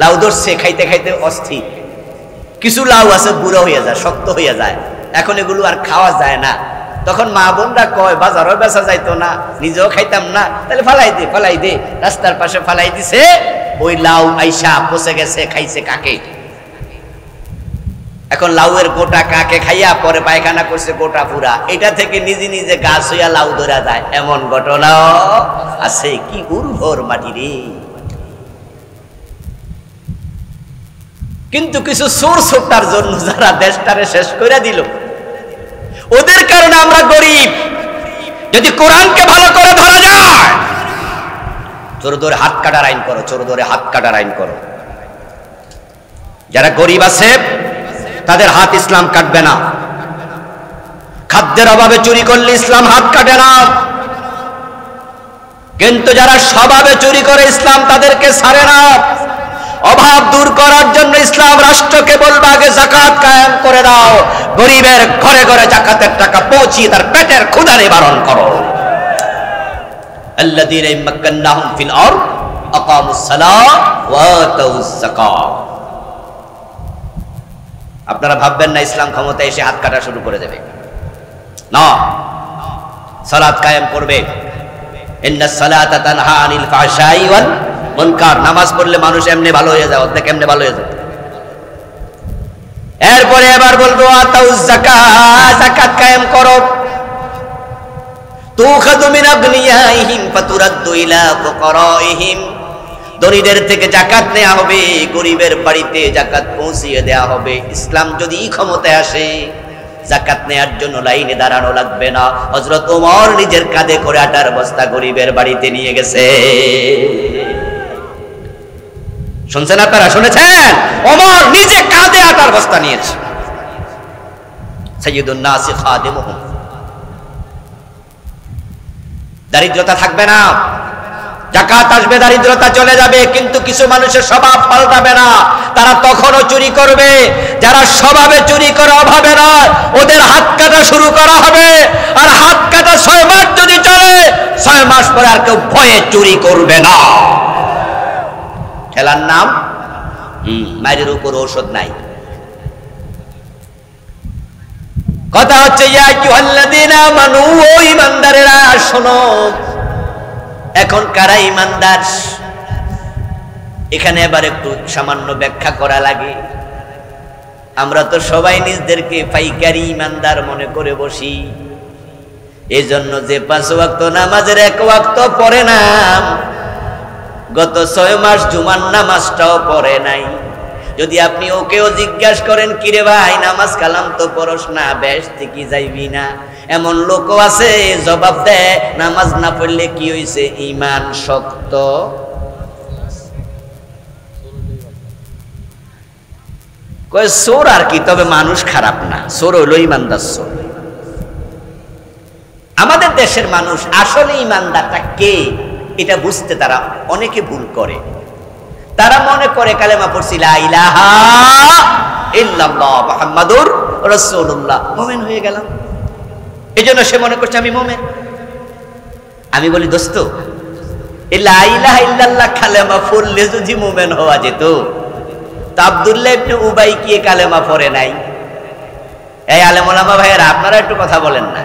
লাউ ধরছে, খাইতে খাইতে অস্থির। কিছু লাউ আছে বুড়ো হয়ে যায়, শক্ত হয়ে যায়, এখন এগুলো আর খাওয়া যায় না। তখন মা বোনরা কয় বাজারও বেচা যাইতো না, নিজেও খাইতাম না, তাহলে ফালাই দে। রাস্তার পাশে ফালাই দিছে, ওই লাউ আইসা পচে গেছে, খাইছে কাকে। এখন লাউয়ের গোটা কাকে খাইয়া পরে পায়খানা করছে গোটা পুরা। এটা থেকে নিজে নিজে গাছ হইয়া লাউ ধরা যায়, এমন ঘটনাও আছে। কি উর্বর মাটি রে। কিন্তু কিছু চোর ছোটার জন্য যারা দেশটারে শেষ করে দিল, ওদের কারণে আমরা গরিব। যদি কোরআনকে ভালো করে ধরা যায়, চোর ধরে হাত কাটার আইন করো, চোর ধরে হাত কাটার আইন করো। যারা গরিব আছে তাদের হাত ইসলাম কাটবে না। খাদ্যের অভাবে চুরি করলে ইসলাম হাত কাটে না, কিন্তু যারা স্বভাবে চুরি করে ইসলাম তাদেরকে ছাড়ে না। অভাব দূর করার জন্য ইসলাম রাষ্ট্রকে বলবে আগে যাকাত কায়েম করে দাও, গরিবের ঘরে ঘরে যাকাতের টাকা পৌঁছিয়ে তার পেটের ক্ষুধা নিবারণ করো। আল্লাযীনা ইম্মাক্কান্নাহুম ফিল আরদ আকামুস সালাহ ওয়া আতাউজ যাকাত। আপনারা ভাববেন না ইসলাম ক্ষমতায় এসে হাত কাটা শুরু করে দেবে, না। সালাত কায়েম করবে। ইন্নাস সালাতা তানহা আনিল ফাহশাই ওয়াল মুনকার। নামাজ পড়লে মানুষ এমনি ভালো হয়ে যায়, অর্ধেক এমনি ভালো হয়ে যায়। এরপরে এবার বলবো আতাউজ যাকাত, যাকাত কায়েম করো। তুখাযু মিন আগনিয়াইহিম ফাতুরাদ্দু ইলা ফুকারাইহিম। ধনীদের থেকে যাকাত নেওয়া হবে, গরিবের বাড়িতে যাকাত পৌঁছিয়ে দেওয়া হবে। ইসলাম যদি ক্ষমতায় আসে, যাকাত নেওয়ার জন্য লাইনে দাঁড়ানো লাগবে না। হযরত ওমর নিজের কাঁধে করে আটার বস্তা গরিবের বাড়িতে নিয়ে গেছে। শুনছেন আপনারা, শুনেছেন? ওমর নিজে কাঁধে আটার বস্তা নিয়েছে। সাইয়্যিদুন নাস খাদিমুহুম। দারিদ্রতা থাকবে না, যাকাত আসবে, দারিদ্রতা চলে যাবে। কিন্তু কিছু মানুষের স্বভাব পাল্টাবে না, তারা তখনও চুরি করবে। যারা স্বভাবে চুরি করে অভাবে না, ওদের হাত কাটা শুরু করা হবে। আর হাত কাটা 6 মাস যদি চলে, 6 মাস পরে আর কেউ ভয়ে চুরি করবে না। খেলার নাম মায়ের উপর ঔষধ নাই। কথা হচ্ছে ইয়া আইয়ুহাল্লাযীনা আমানু, ও ঈমানদারেরা শোনো। এখন কারা ঈমানদার, এখানে এবার একটু সামান্য ব্যাখ্যা করা লাগে। আমরা তো সবাই নিজেদেরকে পাইকারি ঈমানদার মনে করে বসি। এই জন্য যে 5 ওয়াক্ত নামাজের 1 ওয়াক্ত পড়ে না, গত 6 মাস জুমার নামাজটাও পড়ে নাই। যদি আপনি ওকেও জিজ্ঞাসা করেন, কিরে ভাই নামাজ কালাম তো পড়স না, বেশ থেকে যাইবি না, এমন লোকও আছে জবাব দেয় নামাজ না পড়লে কি হইছে, ঈমান শক্ত। কয় চোর আর কি, তবে মানুষ খারাপ না, চোর হইল ঈমানদার চোর। আমাদের দেশের মানুষ আসলে ঈমানদারটা কে এটা বুঝতে তারা অনেকে ভুল করে। তারা মনে করে কালেমা পড়ছি লা ইলাহা ইল্লাল্লাহ মুহাম্মাদুর রাসূলুল্লাহ, মুমিন হয়ে গেলাম। এজন্য সে মনে করছে আমি মুমিন। আমি বলি দোস্ত, এই লা ইলাহা ইল্লাল্লাহ কালেমা পড়লে যদি মুমিন হওয়া যেত, তা আব্দুল্লাহ ইবনে উবাই কি কালেমা পড়ে নাই? এই আলেম ওলামা ভাইয়েরা, আপনারা একটু কথা বলেন না।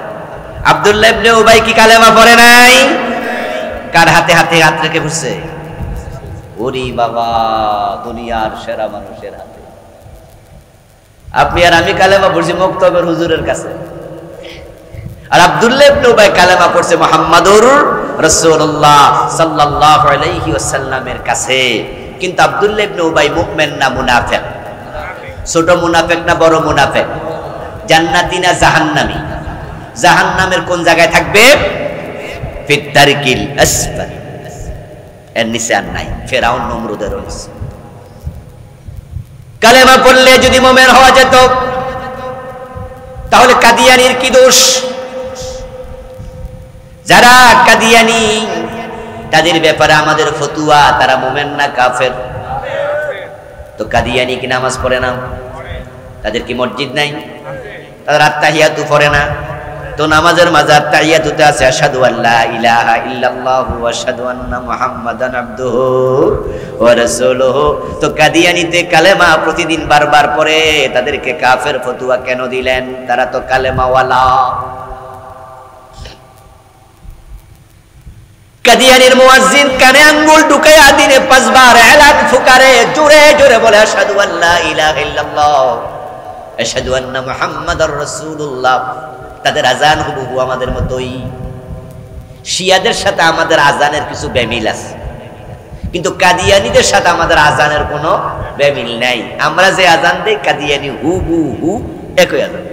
আব্দুল্লাহ ইবনে উবাই কি কালেমা পড়ে নাই? কার হাতে হাতে হাত রেখে ঘুরছে? ওরে বাবা, দুনিয়ার সেরা মানুষের হাতে। আপনি আর আমি কালেমা পড়ছি মক্তবের হুজুরের কাছে, আর আব্দুল্লাহ ইবনে উবাই কালেমা পড়ছে মুহাম্মাদুর রাসূলুল্লাহ সাল্লাল্লাহু আলাইহি ওয়াসাল্লামের কাছে। কিন্তু আব্দুল্লাহ ইবনে উবাই মুমিন না মুনাফিক? ছোট মুনাফিক না বড় মুনাফিক? জান্নাতি না জাহান্নামী? জাহান্নামের কোন জায়গায় থাকবে? ফিত দারকিল আসফাল, এর নিচে আর নাই। ফেরাউন নমরুদের রয়েছে। কালেমা পড়লে যদি মুমিন হওয়া যেত, তাহলে কাদিয়ানির কি দোষ? যারা কাদিয়ানি, তাদের ব্যাপারে আমাদের ফতুয়া, তারা মুমিন না কাফের? তো কাদিয়ানি কি নামাজ পড়ে না? তাদের কি মসজিদ নাই? তাদের আত্তাহিয়াতু পড়ে না? তো নামাজের মাঝে আত্তাহিয়াতুতে আছে আশহাদু আল্লা ইলাহা ইল্লাল্লাহু ওয়া আশহাদু আন্না মুহাম্মাদান আবদুহু ওয়া রাসূলুহু। তো কাদিয়ানিতে কালেমা প্রতিদিন বারবার পড়ে, তাদেরকে কাফের ফতুয়া কেন দিলেন? তারা তো কালেমাওয়ালা। কাদিয়ানির মুয়াজ্জিন কানে আঙ্গুল ঢুকায়া দিনে 5 বার এলান ফুকারে জোরে জোরে বলে আশহাদু আল্লা ইলাহা ইল্লাল্লাহ আশহাদু আন্না মুহাম্মাদার রাসূলুল্লাহ। তাদের আজান হুবহু আমাদের মতোই। শিয়াদের সাথে আমাদের আজানের কিছু বেমিল আছে, কিন্তু কাদিয়ানীদের সাথে আমাদের আজানের কোনো বেমিল নাই। আমরা যে আজান দেই, কাদিয়ানী হুবহু একই আজান।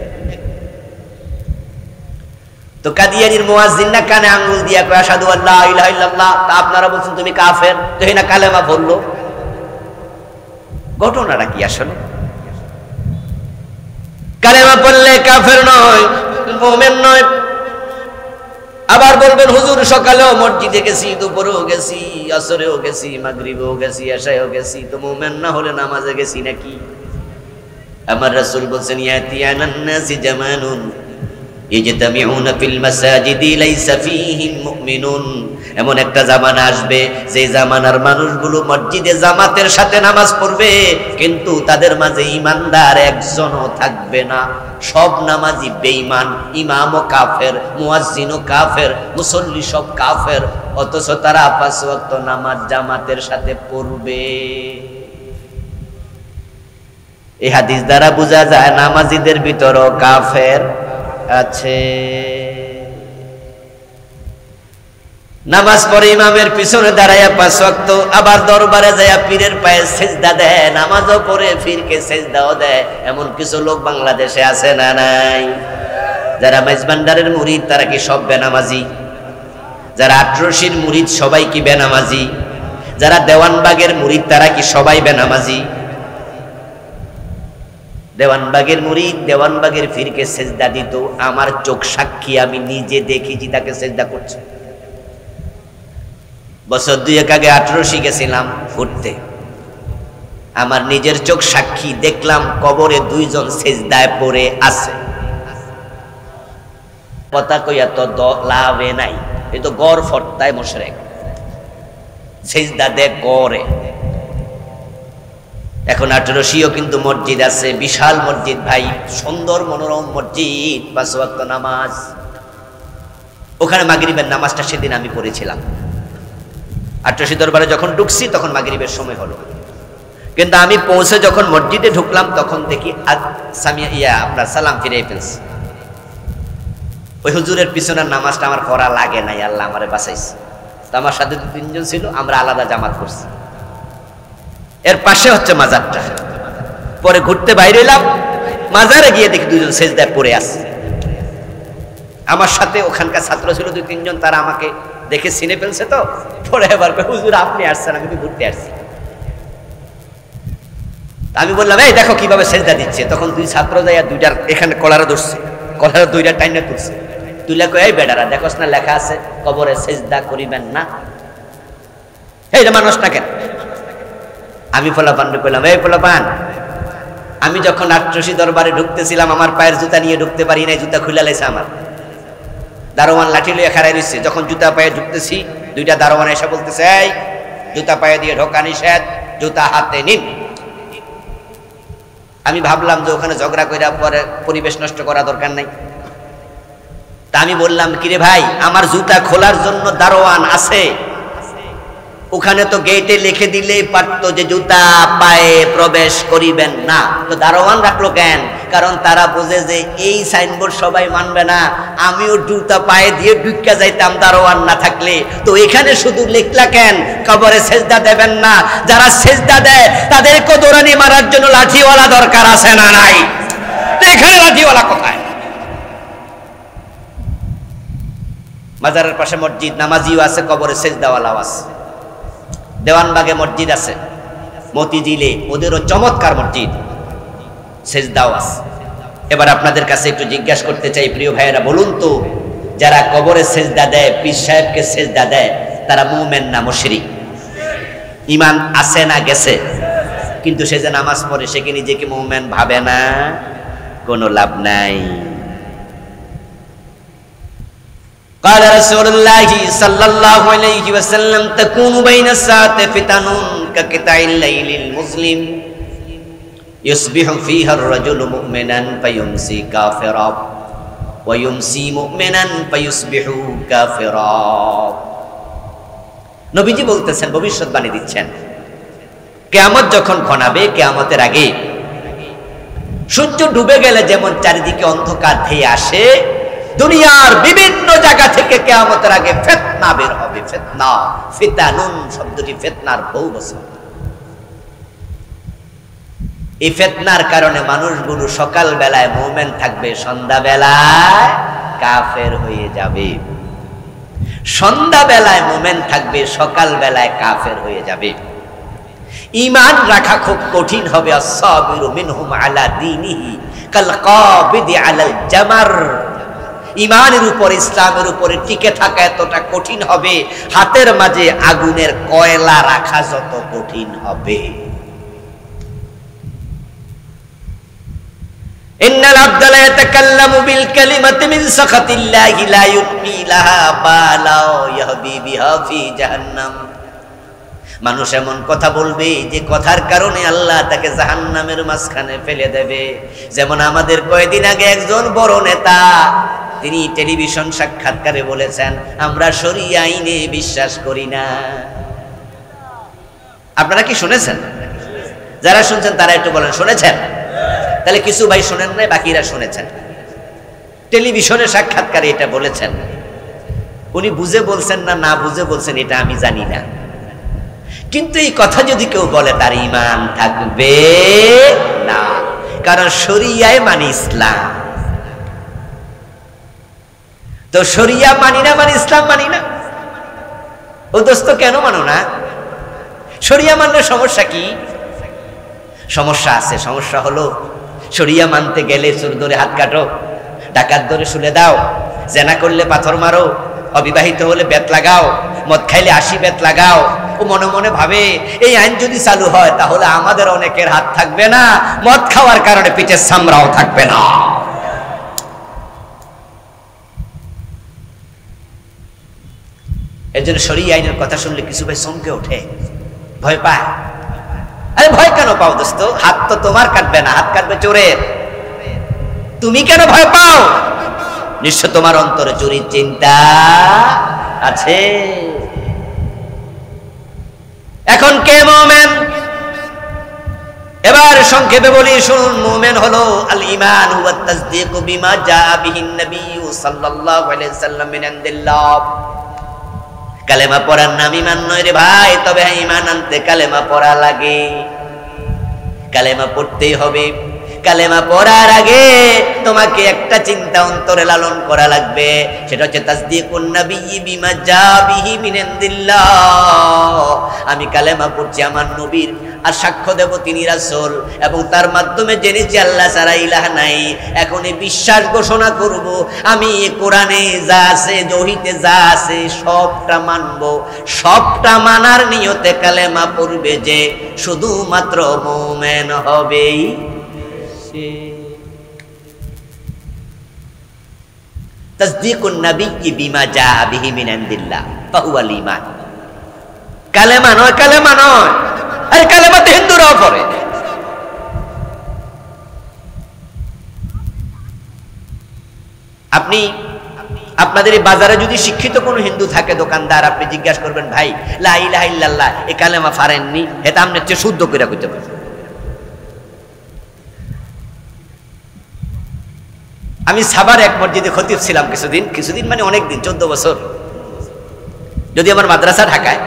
তো কাদিয়ানির মুয়াজ্জিন না কানে আঙ্গুল দিয়া কয় আশহাদু আল্লা ইলাহা ইল্লাল্লাহ, তা আপনারা বলছেন তুমি কাফের, তো এই না কালেমা বললো। ঘটনাটা কি আসলে? কালেমা পড়লে কাফের নয়, মুমিন নয়। আবার বলবেন হুজুর সকালেও মসজিদে গেছি, দুপুরেও গেছি, আসরেও গেছি, মাগরিবেও গেছি, এশায়ও গেছি, তো মুমিন না হলে নামাজে গেছি নাকি? আমার রাসূল বলেন ইয়াতিয়ানান নাসি জামানুন ইজতামিউনা ফিল মাসাজিদি লাইসা ফীহিম মুমিনুন। এমন একটা জামানা আসবে, যে জামানার মানুষগুলো মসজিদে জামাতের সাথে নামাজ পড়বে, কিন্তু তাদের মাঝে ঈমানদার একজনও থাকবে না। সব নামাজি বেঈমান, ইমামও কাফের, মুয়াজ্জিনও কাফের, মুসল্লি সব কাফের, অথচ তারা 5 ওয়াক্ত নামাজ জামাতের সাথে পড়বে। এই হাদিস দ্বারা বোঝা যায় নামাজিদের ভিতরও কাফের আছে। নামাজ পড়ে ইমামের পিছনে দাঁড়াইয়া 5 ওয়াক্ত, আবার দরবারে যাইয়া পীরের পায়ে সেজদা দেয়, নামাজও পড়ে পীরকে সেজদাও দেয়। এমন কিছু লোক বাংলাদেশে আছে না নাই? যারা মেজবান্ডারের মুরিদ, তারা কি সব বেনামাজি? যারা আটরশির মুরিদ, সবাই কি বেনামাজি? যারা দেওয়ানবাগের মুরিদ, তারা কি সবাই বেনামাজি? দেওয়ানবাগের মুরিদ দেওয়ানবাগের পীরকে সেজদা দিত, আমার চোখ সাক্ষী, আমি নিজে দেখেছি তাকে সেজদা করছে। বছর 2 আগে আটরশি গেছিলাম ঘুরতে, আমার নিজের চোখ সাক্ষী, দেখলাম কবরে 2 জন সেজদায় পড়ে আছে। কথা কইয়া তো লাভে নাই, এ তো গড় ফটতায় মুশরিক, সেজদা দে করে। এখন আটরশিও কিন্তু মসজিদ আছে, বিশাল মসজিদ ভাই, সুন্দর মনোরম মসজিদ, 5 ওয়াক্ত নামাজ। ওখানে মাগরিবের নামাজটা সেদিন আমি পড়েছিলাম। আটরশি দরবারে যখন ঢুকছি তখন মাগরিবের সময় হলো, কিন্তু আমি পৌঁছে যখন মসজিদে ঢুকলাম তখন দেখি আপনার সালাম ফিরে ফেলছি। ওই হুজুরের পিছনের নামাজটা আমার পড়া লাগে নাই, আল্লাহ আমারে বাঁচাইছে। তো আমার সাথে 2-3 জন ছিল, আমরা আলাদা জামাত করছি। এর পাশে হচ্ছে মাজারটা। পরে ঘুরতে বাইরে এলাম, মাজারে গিয়ে দেখি 2 জন সেজদায় পড়ে আছে। আমার সাথে ওখানকার ছাত্র ছিল 2-3 জন, তারা আমাকে দেখে চিনে ফেলছে। তো পরে এবার হুজুর আপনি আসছেন, আমি ঘুরতে আসছি। আমি বললাম এই দেখো কিভাবে সেজদা দিচ্ছে। তখন 2 ছাত্র যাইয়া 2টার এখানে কলারে ধরছে, কলারে 2টা টাইনে তুলছে, তুলে কই এই বেটারা দেখোস না লেখা আছে কবরে সেজদা করিবেন না, এই মানুষ না কেন? আমি পোলাপানকে কইলাম এই পোলাপান, আমি যখন আটরশি দরবারে ঢুকতেছিলাম আমার পায়ের জুতা নিয়ে ঢুকতে পারি নাই, জুতা খুলে লাইছে আমার। দারোয়ান লাঠি লইয়া খাড়াই রইছে, যখন জুতা পায়ে ঢুকতেছি দুইটা দারোয়ান এসে বলতেছে, এই জুতা পায়ে দিয়ে ঢোকা নিষেধ, জুতা হাতে নিন। আমি ভাবলাম যে ওখানে ঝগড়া কইরা পরে পরিবেশ নষ্ট করা দরকার নাই। তা আমি বললাম, কিরে ভাই, আমার জুতা খোলার জন্য দারোয়ান আছে, ওখানে তো গেটে লিখে দিলেই পারতো যে জুতা পায়ে প্রবেশ করিবেন না, তো দারোয়ান রাখলো কেন? কারণ তারা বোঝে যে এই সাইনবোর্ড সবাই মানবে না, আমিও জুতা পায়ে দিয়ে ঢুকে যাইতাম দারোয়ান না থাকলে, তো এখানে শুধু লিখলা কেন কবরে সেজদা দেবেন না? যারা সেজদা দেয় তাদেরকে দৌড়ানি মারার জন্য লাঠিওয়ালা দরকার আছে না নাই? তো এখানে লাঠিওয়ালা কোথায়? মাজারের পাশে মসজিদ, নামাজিও আছে, কবরে সেজদাওয়ালাও আছে। দেওয়ানবাগে মসজিদ আছে, মতিঝিলে ওদেরও চমৎকার মসজিদ, সেজদাও আছে। এবার আপনাদের কাছে একটু জিজ্ঞাসা করতে চাই, প্রিয় ভাইয়েরা, বলুন তো, যারা কবরে সেজদা দেয়, পীর সাহেবকে সেজদা দেয়, তারা মুমিন না মুশরিক? ঈমান আছে না গেছে? কিন্তু সে যে নামাজ পড়ে, সে কি নিজেকে মুমিন ভাবে না? কোনো লাভ নাই। قال رسول الله صلى الله عليه وسلم تكون بين الساعة فتن كقطع الليل المظلم يصبح فيها الرجل مؤمنا فيمسي كافرا ويمسي مؤمنا فيصبح كافرا। নবীজি বলতেছেন, ভবিষ্যৎবাণী দিচ্ছেন, কিয়ামত যখন ঘনাবে, কিয়ামতের আগে সূর্য ডুবে গেলে যেমন চারিদিকে অন্ধকার ধেয়ে আসে, দুনিয়ার বিভিন্ন জায়গা থেকে কিয়ামতের আগে ফিতনা বের হবে। ফিতনা, ফিতানুন শব্দটি ফিতনার বহু বচন। এই ফিতনার কারণে মানুষগুলো সকাল বেলায় মুমিন থাকবে, সন্ধ্যা বেলায় কাফের হয়ে যাবে। সন্ধ্যা বেলায় মুমিন থাকবে, সকাল বেলায় কাফের হয়ে যাবে। ঈমান রাখা খুব কঠিন হবে। আস-সাবিরু মিনহুম আলা দীনিহি কাল কাবিদি আলাল জামার। ঈমানের উপর, ইসলামের উপরে টিকে থাকা এতটা কঠিন হবে, হাতের মাঝে আগুনের কয়লা রাখা যত কঠিন হবে। ইন্নাল আবদা লা ইয়াতাকাল্লামু বিল কালিমাতি মিন সাখাতিল্লাহি লা ইউতমি লাহা বালা ইয়াহবি বিহা ফি জাহান্নাম। মানুষ এমন কথা বলবে যে কথার কারণে আল্লাহ তাকে জাহান্নামের মাঝখানে ফেলে দেবে। যেমন আমাদের কয়েকদিন আগে একজন বড় নেতা, তিনি টেলিভিশন সাক্ষাৎকারে বলেছেন, আমরা শরিয়া আইনে বিশ্বাস করি না। আপনারা কি শুনেছেন? যারা শুনছেন তারা একটু বলেন, শুনেছেন? তাহলে কিছু ভাই শুনেন নাই, বাকিরা শুনেছেন। টেলিভিশনে সাক্ষাৎকারে এটা বলেছেন। উনি বুঝে বলছেন না না বুঝে বলছেন এটা আমি জানি না, কিন্তু এই কথা যদি কেউ বলে তার ঈমান থাকবে না, কারণ শরিয়ায় মানে ইসলাম। তো শরিয়া মানি না মানে ইসলাম মানি না। ও দোস্ত, কেন মানো না? শরিয়া মানলে সমস্যা কি? সমস্যা আছে। সমস্যা হলো, শরিয়া মানতে গেলে চোর ধরে হাত কাটো, ডাকাত ধরে শুলে দাও, জেনা করলে পাথর মারো, অবিবাহিত হলে বেত লাগাও, মদ খাইলে 80 বেত লাগাও। ও মনে মনে ভাবে এই আইন যদি চালু হয় তাহলে আমাদের অনেকের হাত থাকবে না, মদ খাওয়ার কারণে পিঠের চামড়াও থাকবে না। এর জন্য শরিয়া আইনের কথা শুনলে কিছু ভাই চমকে ওঠে, ভয় পায়। আরে ভয় কেন পাও দোস্ত? হাত তো তোমার কাটবে না, হাত কাটবে চোরের। তুমি কেন ভয় পাও? নিশ্চয় তোমার অন্তরে চুরির চিন্তা আছে। এখন কে মুমিন? এবার সংক্ষেপে বলি, শুনুন। মুমিন হলো আল ঈমান ওয়া তাসদীকু বিমা জাআ বিহিন নবী সাল্লাল্লাহু আলাইহি সাল্লাম মিন ইনদিল্লাহ। কালেমা পড়ার নাম ঈমান নয় রে ভাই, তবে ঈমান আনতে কালেমা পড়া লাগে। কালেমা পড়তেই হবে। কালেমা পড়ার আগে তোমাকে একটা চিন্তা অন্তরে লালন করা লাগবে, সেটা হচ্ছে তাসদীকুন নবী বিমা জাআ বিহি মিন ইনদিল্লাহ। আমি কালেমা পড়ছি আমার নবীর, আর সাক্ষ্য দেব তিনি রাসূল, এবং তার মাধ্যমে জেনেছি আল্লাহ ছাড়া ইলাহ নাই। এখন এই বিশ্বাস ঘোষণা করব, আমি কোরআনে যা আছে, ওহীতে যা আছে সবটা মানব। সবটা মানার নিয়তে কালেমা পড়বে যে শুধুমাত্র মুমিন হবেই। তাসদীকুন নবী বিমা জাআ বিহি মিন ইনদিল্লাহ। ফাহুয়াল ঈমান। কালেমা নয়, কালেমা নয়, আরে কালেমা তো হিন্দুরাও পড়ে। আপনি আপনাদের এই বাজারে যদি শিক্ষিত কোনো হিন্দু থাকে দোকানদার, আপনি জিজ্ঞাসা করবেন, ভাই লা ইলাহা ইল্লাল্লাহ এই কালেমা পারেননি? এটা আপনার চেয়ে শুদ্ধ করে কইতে পারে। আমি সাভার এক মসজিদে খতিব ছিলাম কিছুদিন মানে অনেক দিন, 14 বছর। যদি আমার মাদ্রাসা ঢাকায়,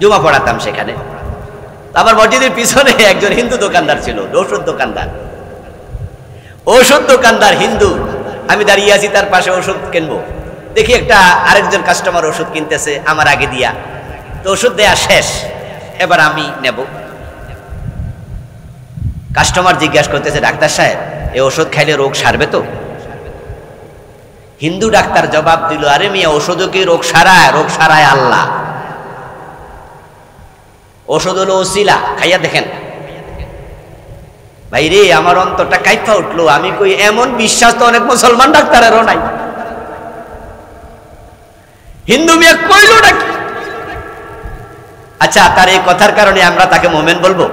জুমা পড়াতাম সেখানে। আমার মসজিদের পিছনে একজন হিন্দু দোকানদার ছিল, ঔষধ দোকানদার হিন্দু। আমি দাঁড়িয়ে আছি তার পাশে, ওষুধ কিনবো, দেখি একটা আরেকজন কাস্টমার ওষুধ কিনতেছে আমার আগে দিয়া। তো ওষুধ দেয়া শেষ, এবার আমি নেব। কাস্টমার জিজ্ঞাসা করতেছে, ডাক্তার সাহেব এই ওষুধ খাইলে রোগ সারবে তো? হিন্দু ডাক্তার জবাব দিল, আরে মিয়া ওষুধও কি রোগ সারায়? রোগ সারায় আল্লাহ। ওষুধ হলো ওসিলা, খাইয়া দেখেন। ভাই রে, আমার অন্তরটা কাইপা উঠলো। আমি কই এমন বিশ্বাস তো অনেক মুসলমান ডাক্তারেরও নাই। হিন্দু মিয়া কইলো নাকি? আচ্ছা, তার এই কথার কারণে আমরা তাকে মোমেন বলবো?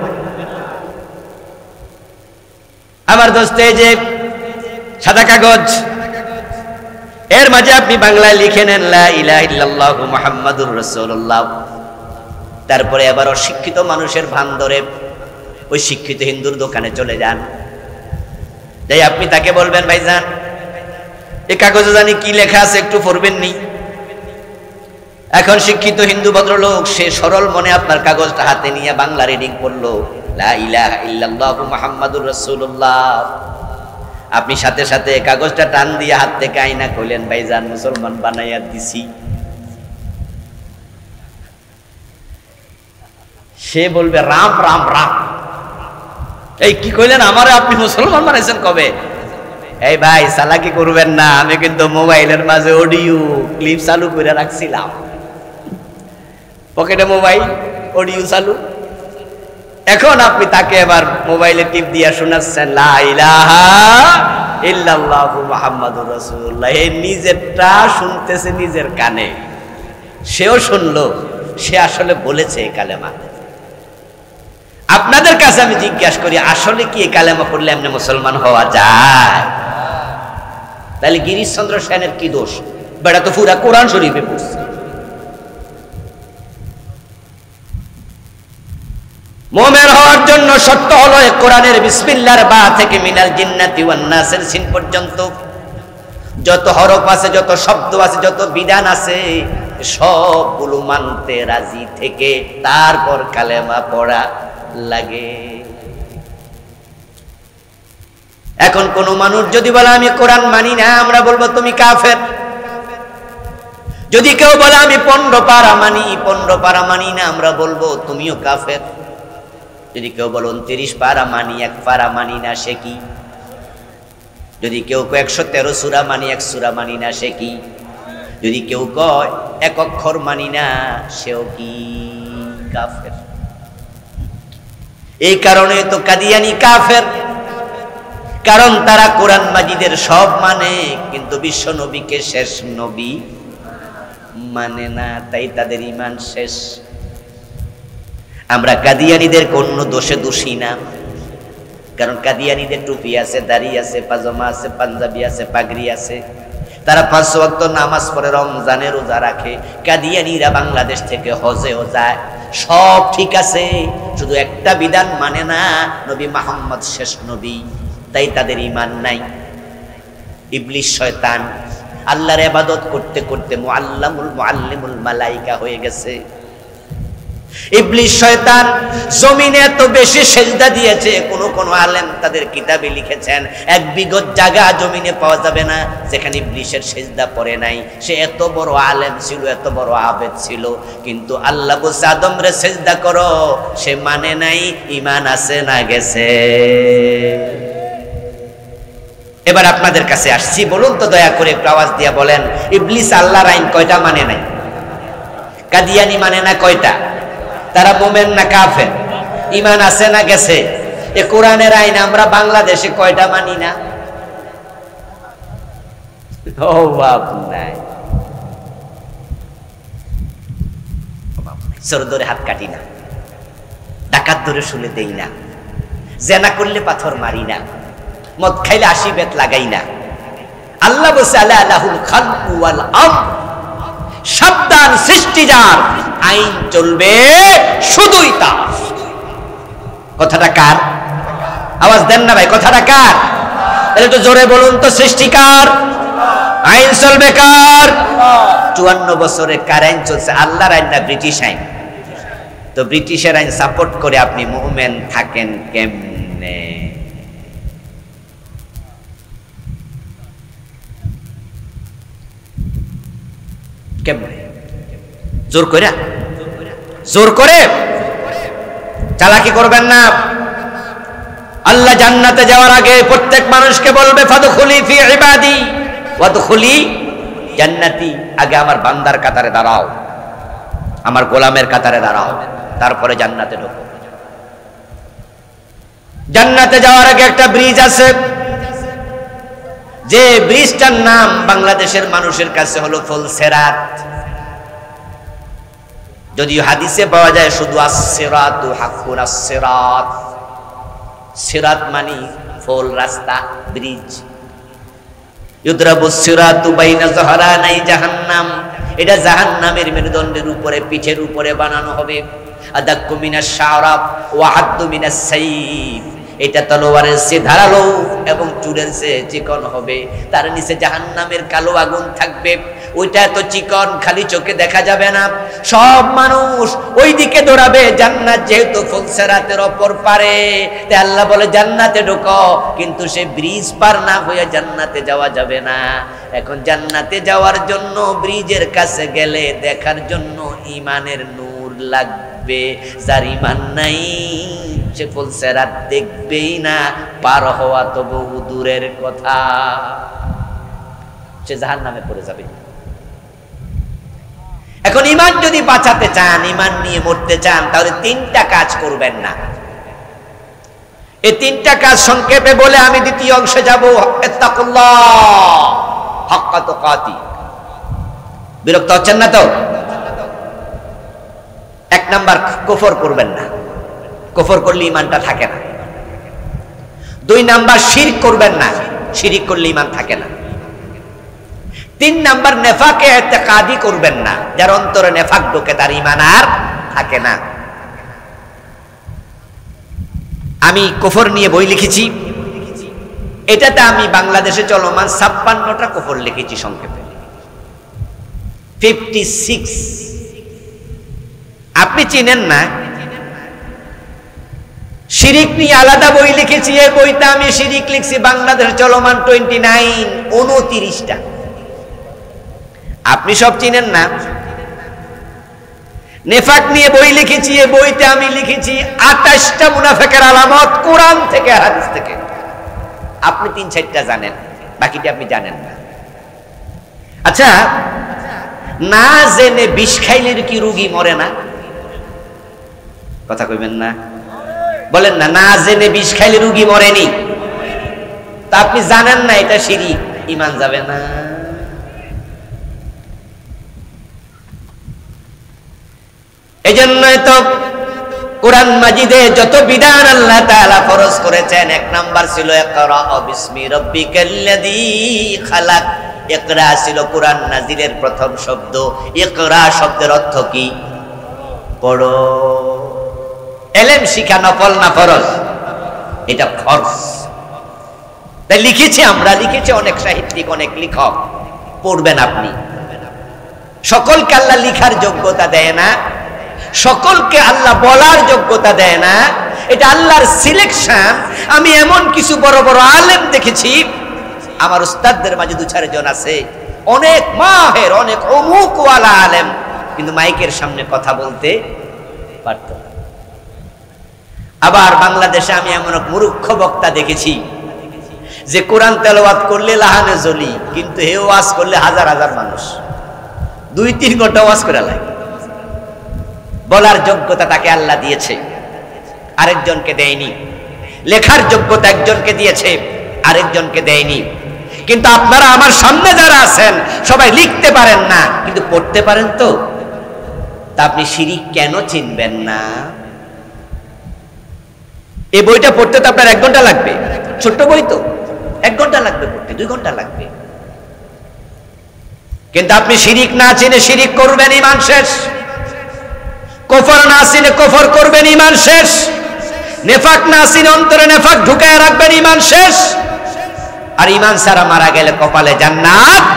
আমার দোস্ত, এই যে সাদা কাগজ, এর মাঝে আপনি বাংলায় লিখে নেন লা ইলাহা ইল্লাল্লাহু মুহাম্মাদুর রাসূলুল্লাহ। তারপরে আবার অশিক্ষিত মানুষের ভান ধরে ওই শিক্ষিত হিন্দুর দোকানে চলে যান, যাই আপনি তাকে বলবেন, ভাইজান এই কাগজে জানি কি লেখা আছে, একটু পড়বেন নি? এখন শিক্ষিত হিন্দু ভদ্রলোক সে সরল মনে আপনার কাগজটা হাতে নিয়ে বাংলা রিডিং করলো, লা ইলাহা ইল্লাল্লাহু মুহাম্মাদুর রাসূলুল্লাহ। আপনি সাথে সাথে কাগজটা টান দিয়ে হাত থেকে আইনা কইলেন, ভাইজান মুসলমান বানাইয়া দিছি। সে বলবে, রাম রাম রাম। এই কি কইলেন আমারে? আপনি মুসলমান বানাইছেন কবে? এই ভাই চালাকি করবেন না, আমি কিন্তু মোবাইলের মাঝে অডিও ক্লিপ চালু করে রাখছিলাম, পকেটে মোবাইল, অডিও চালু। এখন আপনি তাকে এবার মোবাইলে টিপ দিয়া শোনাচ্ছেন লা ইলাহা ইল্লাল্লাহু মুহাম্মাদুর রাসূলুল্লাহ। এই নিজেরটা শুনতেছে নিজের কানে, সেও শুনলো, সে আসলে বলেছে এই কালেমা। আপনাদের কাছে আমি জিজ্ঞাসা করি, আসলে কি এই কালেমা পড়লে এমনি মুসলমান হওয়া যায়? তাহলে গিরিশচন্দ্র সেনের কি দোষ? বেটা তো পুরা কোরআন শরীফে পড়ছে। মুমিন হওয়ার জন্য শর্ত হলো কোরআনের বিসমিল্লাহর বা থেকে মিনাল জিন্নাতি ওয়ান নাসের সিন পর্যন্ত যত হরফ আছে, যত শব্দ আছে, যত বিধান আছে, সবগুলো মানতে রাজি থেকে তারপর কালেমা পড়া লাগে। এখন কোন মানুষ যদি বলে আমি কোরআন মানি না, আমরা বলবো তুমি কাফের। যদি কেউ বলে আমি 15 পারা মানি না, আমরা বলবো তুমিও কাফের। যদি কেউ বলে 29 পারা মানি, 1 পারা মানি না, সে কি? যদি কেউ 113 সূরা মানি, 1 সূরা মানি না, সে কি? যদি কেউ কয় 1 অক্ষর মানি না, সেও কি কাফের। এই কারণে তো কাদিয়ানি কাফের, কারণ তারা কোরআন মাজিদের সব মানে কিন্তু বিশ্ব নবীকে শেষ নবী মানে না, তাই তাদের ঈমান শেষ। আমরা কাদিয়ানীদের কোন দোষে দোষী না, কারণ কাদিয়ানীদের টুপি আছে, দাড়ি আছে, পাজামা আছে, পাঞ্জাবি আছে, পাগড়ি আছে, তারা 5 ওয়াক্ত নামাজ পড়ে, রমজানে রোজা রাখে। কাদিয়ানীরা বাংলাদেশ থেকে হজেও যায়, সব ঠিক আছে, শুধু একটা বিধান মানে না, নবী মুহাম্মদ শেষ নবী, তাই তাদের ঈমান নাই। ইবলিস শয়তান আল্লাহর ইবাদত করতে করতে মুআল্লিমুল মালাইকা হয়ে গেছে। ইবলিস শয়তান জমিনে এত বেশি সেজদা দিয়েছে, কোন আলেম তাদের কিতাবে লিখেছেন 1 বিঘত জায়গা জমিনে পাওয়া যাবে না যেখানে ইবলিসের সেজদা পড়ে নাই। সে এত বড় আলেম ছিল, এত বড় আবেদ ছিল, কিন্তু আল্লাহ বলছে আদম রে সেজদা করো, সে মানে নাই। ঈমান আছে না গেছে? এবার আপনাদের কাছে আসছি, বলুন তো দয়া করে একটু আওয়াজ দিয়ে বলেন, ইবলিস আল্লাহর আইন কয়টা মানে নাই? কাদিয়ানি মানে না কয়টা? তারা মুমিন না কাফের? ঈমান আছে না গেছে? এ কোরআনের আইন আমরা বাংলাদেশে কয়টা মানি না? ও বাপ নাই। চোর ধরে হাত কাটি না, ডাকাত ধরে শুলে দেই না, জেনা করলে পাথর মারি না, মদ খাইলে 80 বেত লাগাই না। আল্লাহ বলছে আলা লাহুল খালকু ওয়াল আমর, সাবধান, সৃষ্টি যার, আইন চলবে শুধুই তার। কথাটা কার? আওয়াজ দেন না ভাই, কথাটা কার? তাহলে একটু জোরে বলুন তো, সৃষ্টিকার, আইন চলবে কার? 54 বছরে কার আইন চলছে? আল্লাহর আইন না ব্রিটিশ আইন? তো ব্রিটিশের আইন সাপোর্ট করে আপনি মুভমেন্ট থাকেন কেমনে? কেমনে? জোর করে, জোর করে চালাকি করবেন না। আল্লাহ জান্নাতে যাওয়ার আগে প্রত্যেক মানুষকে বলবে ফাদখুলি ফি ইবাদি ওয়াদখুলি জান্নাতি। আগে আমার বান্দার কাতারে দাঁড়াও, আমার গোলামের কাতারে দাঁড়াও, তারপরে জান্নাতে ঢোকো। জান্নাতে যাওয়ার আগে একটা ব্রিজ আছে, যে ব্রিজটার নাম বাংলাদেশের মানুষের কাছে হলো ফুলসেরাত। যদিও হাদিসে পাওয়া যায় শুধু আস-সিরাতু হাক্কুন, আস-সিরাত, সিরাত মানে ফুল রাস্তা, ব্রিজ। ইউদরাবুস সিরাতু বাইনা যাহরানাই জাহান্নাম, এটা জাহান্নামের মেরুদণ্ডের উপরে, পিঠের উপরে বানানো হবে। আদাক্কু মিনাশ শারাব ওয়া হাদ্দু মিনাস সাইফ, এটা তলোয়ারের চেয়ে ধারালো এবং চুলের চেয়ে চিকন হবে। তার নিচে জাহান্নামের কালো আগুন থাকবে, ওইটা এত চিকন খালি চোখে দেখা যাবে না। সব মানুষ ওই দিকে দৌড়াবে, জান্নাত যেহেতু ফুলসেরাতের অপর পারে, তাই আল্লাহ বলে জান্নাতে ঢোকো, কিন্তু সে ব্রিজ পার না হয়ে জান্নাতে যাওয়া যাবে না। এখন জান্নাতে যাওয়ার জন্য ব্রিজের কাছে গেলে দেখার জন্য ঈমানের নূর লাগবে। যার ঈমান নাই সে ফুলসেরাত দেখবেই না, পার হওয়া তো বহু দূরের কথা, সে জাহান্নামে পড়ে যাবে। এখন ঈমান যদি বাঁচাতে চান, ঈমান নিয়ে মরতে চান, তাহলে 3টা কাজ করবেন না। এই 3টা কাজ সংক্ষেপে বলে আমি দ্বিতীয় অংশে যাব। ইত্তাকুল্লাহ হাক্কা তুকাতি। বিরক্ত হচ্ছেন না তো? 1 নাম্বার, কুফর করবেন না, কুফর করলে ঈমানটা থাকে না। 2 নাম্বার, শিরক করবেন না, শিরক করলে ঈমান থাকে না। 3 নাম্বার, নেফাকে ইতিকাদি করবেন না, যার অন্তরে নেফাক ঢোকে তার ঈমান আর থাকে না। আমি কুফর নিয়ে বই লিখেছি, এটাতে আমি বাংলাদেশে চলমান 56টা কুফর লিখেছি সংক্ষেপে, 56। আপনি চিনেন না। শিরিক নিয়ে আলাদা বই লিখেছি, এই বইটা আমি শিরিক লিখছি বাংলাদেশে চলমান 29টা। আপনি সব চিনেন না। নেফাক নিয়ে বই লিখেছি, এই বইতে আমি লিখেছি 28টা মুনাফিকের আলামত, কোরআন থেকে হাদিস থেকে। আপনি 3-4টা জানেন, বাকিটা আপনি জানেন না। আচ্ছা, না জেনে বিষ খাইলে কি রোগী মরে না? কথা কইবেন না, বলেন না, না জেনে বিষ খাইলে রোগী মরেনি। তা আপনি জানেন না এটা শিরিক, ঈমান যাবে না। এজন্যই তো কোরআন মাজিদে যত বিধান আল্লাহ তাআলা ফরজ করেছেন, 1 নাম্বার ছিল ইকরা বিসমি রাব্বিকাল্লাযী খালাক। ইকরা ছিল কোরআন নাজিলের প্রথম শব্দ। ইকরা শব্দের অর্থ কি? পড়ো। ইলম শিখা নফল না ফরজ? এটা ফরজ। তাই লিখেছি আমরা, লিখেছে অনেক সাহিত্যিক, অনেক লেখক, পড়বেন আপনি। সকলকে আল্লাহ লিখার যোগ্যতা দেয় না, সকলকে আল্লাহ বলার যোগ্যতা দেয় না, এটা আল্লাহর সিলেকশন। আমি এমন কিছু বড় বড় আলেম দেখেছি, আমার উস্তাদদের মাঝে 2-4 জন আছে, অনেক মাহের, অনেক অমুকওয়ালা আলেম, কিন্তু মাইকের সামনে কথা বলতে পারত না। আবার বাংলাদেশে আমি এমন এক মূর্খ বক্তা দেখেছি, যে কোরআন তেলাওয়াত করলে লাহানে জ্বলি, কিন্তু হে ওয়াজ করলে হাজার হাজার মানুষ 2-3 ঘন্টা ওয়াজ করে লাগে। বলার যোগ্যতা তাকে আল্লাহ দিয়েছে, আরেকজনকে দেয়নি। লেখার যোগ্যতা একজনকে দিয়েছে, আরেকজনকে দেয়নি। কিন্তু আপনারা আমার সামনে যারা আছেন সবাই লিখতে পারেন না, কিন্তু পড়তে পারেন তো। তা আপনি শিরিক কেন চিনবেন না? এই বইটা পড়তে তো আপনার 1 ঘন্টা লাগবে, ছোট্ট বই তো, 1 ঘন্টা লাগবে পড়তে, 2 ঘন্টা লাগবে। কিন্তু আপনি শিরিক না চিনে শিরিক করবেন, ঈমান শেষ। কুফর না চিনে কুফর করবেন, ঈমান শেষ। নেফাক না চিনে অন্তরে নেফাক ঢুকায় রাখবেন, ঈমান শেষ। আর ঈমান ছাড়া মারা গেলে কপালে জান্নাত।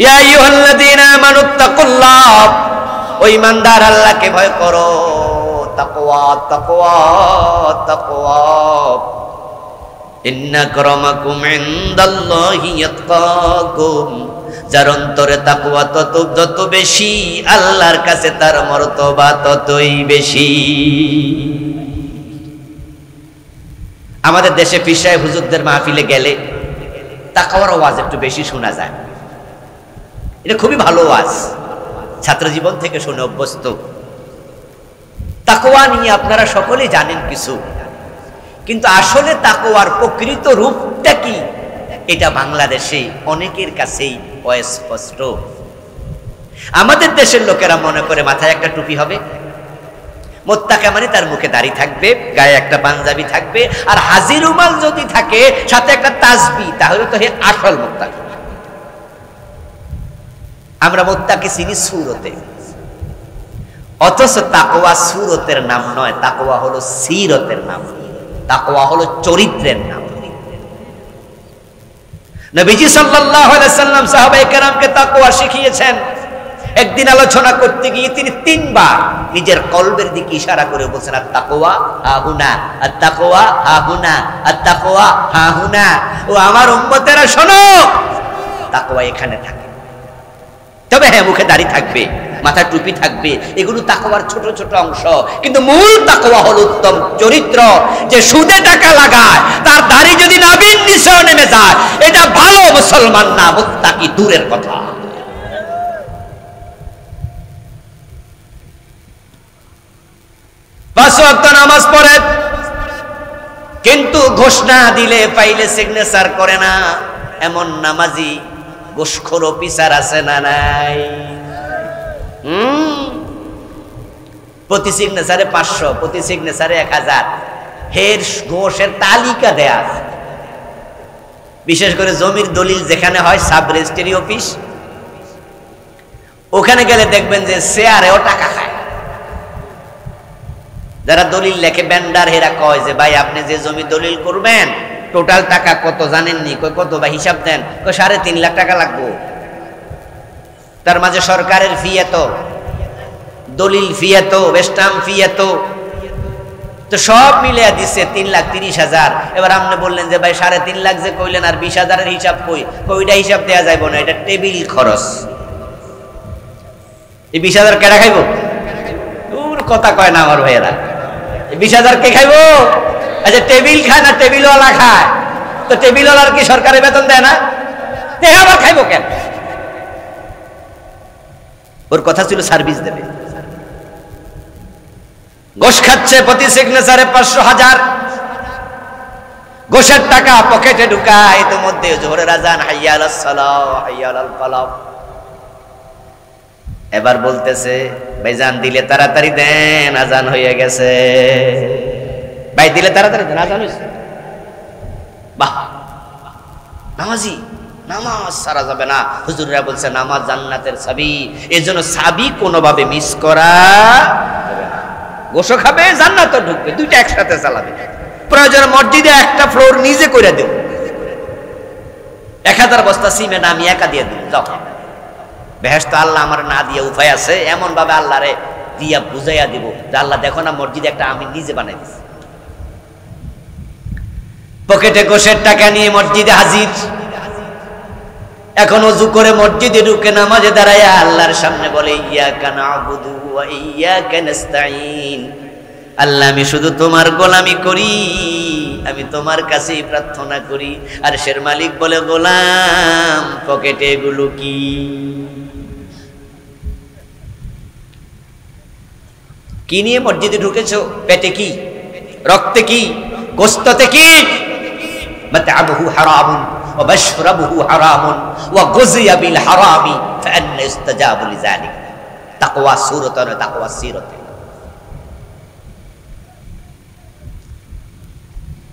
ইয়া আইয়ুহাল্লাযীনা আমানুত্তাকুল্লাহ, ও ঈমানদার আল্লাহকে ভয় করো। তাকওয়া তাকওয়া তাকওয়া, ইন্না আকরামাকুম ইনদাল্লাহি ইয়াতকাকুম, যার অন্তরে তাকওয়া যত বেশি আল্লাহর কাছে তার মর্তবা ততই বেশি। আমাদের দেশে পীর সাহেব হুজুরদের মাহফিলে গেলে তাকওয়ার ওয়াজ একটু বেশি শোনা যায়। এটা খুবই ভালো ওয়াজ, ছাত্র জীবন থেকে শুনে অভ্যস্ত। তাকওয়া নিয়ে আপনারা সকলেই জানেন কিছু, কিন্তু আসলে তাকওয়ার প্রকৃত রূপটা কি এটা বাংলাদেশে অনেকের কাছেই অস্পষ্ট। আমাদের দেশের লোকেরা মনে করে মাথায় একটা টুপি হবে, মোত্তাকা মানে তার মুখে দাড়ি থাকবে, গায়ে একটা পাঞ্জাবি থাকবে, আর হাজি রুমাল যদি থাকে সাথে একটা তাসবিহ, তাহলে তো হে আসল মোত্তাকি। আমরা মোত্তাকি চিনি সুরতে, অথচ তাকওয়া সুরতের নাম নয়, তাকওয়া হলো সিরতের নাম, তাকওয়া হলো চরিত্রের নাম। নবীজি সাল্লাল্লাহু আলাইহি সাল্লাম সাহাবায়ে কেরামকে তাকওয়া শিখিয়েছেন। একদিন আলোচনা করতে গিয়ে তিনি 3 বার নিজের কলবের দিকে ইশারা করে বলছেন, আত-তাকওয়া হাহুনা, আত-তাকওয়া হাহুনা, আত-তাকওয়া হাহুনা। ও আমার উম্মতেরা শোনো, তাকওয়া এখানে থাকে। তবে হ্যাঁ, মুখে দাড়ি থাকবে, মাথায় টুপি থাকবে, এগুলো তাকওয়ার ছোট ছোট অংশ, কিন্তু মূল তাকওয়া হলো উত্তম চরিত্র। যে সুদে টাকা লাগায়, তার দাড়ি যদি নাভির নিচেও নেমে যায়, এটা ভালো মুসলমান না, মুত্তাকি দূরের কথা। 5 ওয়াক্ত নামাজ পড়ে, কিন্তু ঘোষণা দিলে ফাইলে সিগনেচার করে না, এমন নামাজি ঘুষখোর অফিসার আছে না নাই? প্রতি সিগনেচারে 500, প্রতি সিগনেচারে 1000, হের ঘোষের তালিকা দেয়া আছে। বিশেষ করে জমির দলিল যেখানে হয়, সাব রেজিস্ট্রি অফিস, ওখানে গেলে দেখবেন যে শেয়ারেও টাকা খায়। যারা দলিল লেখে বেন্ডার, হেরা কয় যে ভাই আপনি যে জমি দলিল করবেন টোটাল টাকা কত জানেননি? কয় কত ভাই, হিসাব দেন। কয় 3.5 লাখ টাকা লাগবে। তার মাঝে সরকারের ফি এত, দলিল ফি এত, স্ট্যাম্প ফি এত, তো সব মিলিয়ে দিচ্ছে 3,30,000। এবার আপনি বললেন যে ভাই 3.5 লাখ যে কইলেন, আর 20,000-এর হিসাব কই? ওইটা হিসাব দেওয়া যাইব না, এটা টেবিল খরচ। এই 20,000 কেডা খাইব? দূর কথা কয় না আমার ভাইয়েরা, 20,000 কে খাইব? আচ্ছা, টেবিল খায় না টেবিলওয়ালা খায়? তো টেবিলওয়ালার কি সরকারের বেতন দেয় না? আবার খাইব কেন? ওর কথা ছিল সার্ভিস দেবে। ঘোষ খাচ্ছে, প্রতি সিগনেচারে 500,000 ঘোষের টাকা পকেটে ঢুকায়। ইতিমধ্যে জোহরের আজান, হাইয়া আলাস সালাহ, হাইয়া আলাল ফালাহ। এবার বলতেছে, ভাইজান দিলে তাড়াতাড়ি দেন, আজান হয়ে গেছে। ভাই দিলে তাড়াতাড়ি দেন, আজান হয়েছে। বাহ, নামাজি, নামাজ সারা যাবে না। হুজুররা বলছে নামাজ জান্নাতের চাবি, এজন্য চাবি কোনোভাবে মিস করা যাবে না। গোসো খাবে, জান্নাতও ঢুকবে, দুইটা একসাথে চালাবে। প্রয়োজন মসজিদে একটা ফ্লোর নিজে করে দেব, 1000 বস্তা সিমেন্ট আমি একা দিয়ে দিব, যাও। বেহেশত আল্লাহ আমার না দিয়ে উপায় আছে, এমন ভাবে আল্লাহরে দিয়া বুঝাইয়া দিব যে আল্লাহ দেখো না, মসজিদে একটা আমি নিজে বানাই দিছি। পকেটে গোশের টাকা নিয়ে মসজিদে হাজির। এখন ওযু করে মসজিদে ঢুকে নামাজে দাঁড়ায় আল্লাহর সামনে বলে, ইয়াকা না'বুদু ওয়া ইয়াকা নাস্তাঈন। আল্লাহ, আমি শুধু তোমার গোলামি করি, আমি তোমার কাছেই প্রার্থনা করি। আর শের মালিক বলে, গোলাম পকেটে এগুলো কি? কি নিয়ে মসজিদে ঢুকেছো? পেটে কি? রক্তে কি? গোশতে কি? মাতআমুহু হারামুন ওয়া মাশরাবুহু হারামুন ওয়া গুযিয়া বিল হারামি ফাআন্না ইস্তাজাবু লিযালিক। তাকওয়া সূরত আর তাকওয়া সিরত।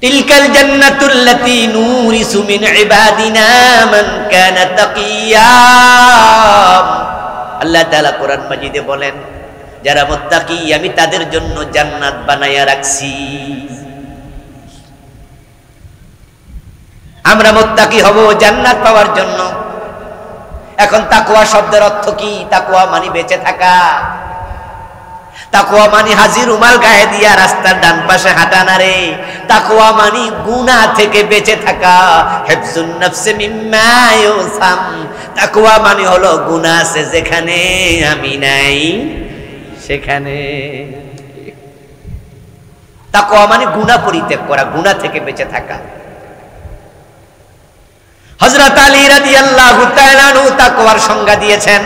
তিলকাল জান্নাতুল্লাতী নুরিসু মিন ইবাদিনা মান কানা তাকিয়া। আল্লাহ তাআলা কোরআন মাজিদে বলেন, যারা মুত্তাকি আমি তাদের জন্য জান্নাত বানায়া রাখছি। আমরা মুত্তাকি হব জান্নাত পাওয়ার জন্য। এখন তাকওয়া শব্দের অর্থ কি? তাকওয়া মানে বেঁচে থাকা। তাকওয়া মানে হাজি রুমাল গায়ে দিয়া রাস্তার ডান পাশে হাঁটা না রে। তাকওয়া মানে গুনাহ থেকে বেঁচে থাকা। হিফজুন নাফসি মিম্মা ইউসাম। তাকওয়া মানে হলো গুনাহ আছে যেখানে আমি নাই সেখানে। তাকওয়া মানে গুনাহ পরিত্যাগ করা, গুনাহ থেকে বেঁচে থাকা। হযরত আলী রাদিয়াল্লাহু তাআলা আনহু তাকওয়ার সংজ্ঞা দিয়েছেন,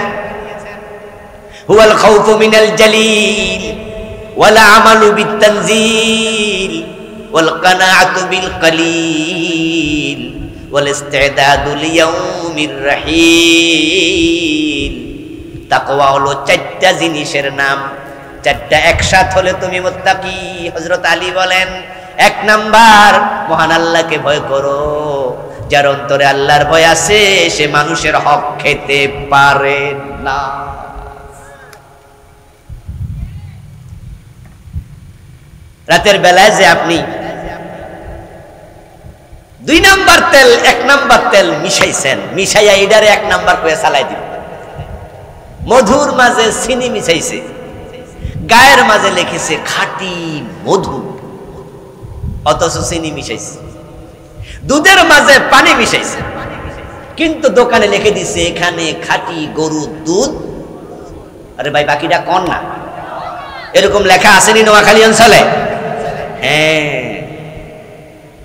হুয়াল খাউফু মিনাল জালিল ওয়াল আমালু বিত-তানজিল ওয়াল কানাআতু বিল কালিল ওয়াল ইসতি'দাদু লিয়াউমির রাহিল। তাকওয়া হলো চারটা জিনিসের নাম, চারটা একসাথ হলে তুমি মুত্তাকি। হযরত আলী বলেন, এক নাম্বার মহান আল্লাহকে ভয় করো। যার অন্তরে আল্লাহর ভয় আছে সে মানুষের হক খেতে পারে না। রাতের বেলায় যে আপনি 2 নাম্বার তেল 1 নাম্বার তেল মিশাইছেন, মিশাইয়া এটারে 1 নাম্বার করে চালাই দিবেন। মধুর মাঝে চিনি মিশাইছে, গায়ের মাঝে লিখেছে খাঁটি মধু, অথচ চিনি মিশাইছে। দুধের মাঝে পানি মিশাইছে, কিন্তু দোকানে লিখে দিছে এখানে খাঁটি গরুর দুধ। আরে ভাই বাকিটা কোন না? এরকম লেখা আসেনি নোয়াখালী অঞ্চলে? হ্যাঁ,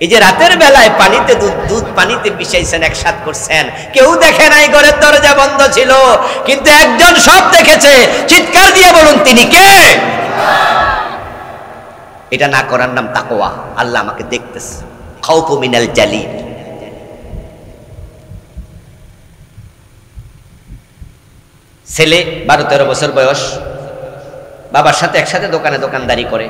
এই যে রাতের বেলায় পানিতে দুধ পানিতে মিশাইছেন, একসাথ করছেন, কেউ দেখে নাই, ঘরের দরজা বন্ধ ছিল, কিন্তু একজন সব দেখেছে। চিৎকার দিয়ে বলুন তিনি কে? এটা না করার নাম তাকওয়া। আল্লাহ আমাকে দেখতেছে। খাউফু মিনাল জালিল। ছেলে 12-13 বছর বয়স, বাবার সাথে একসাথে দোকানে দোকানদারি করে।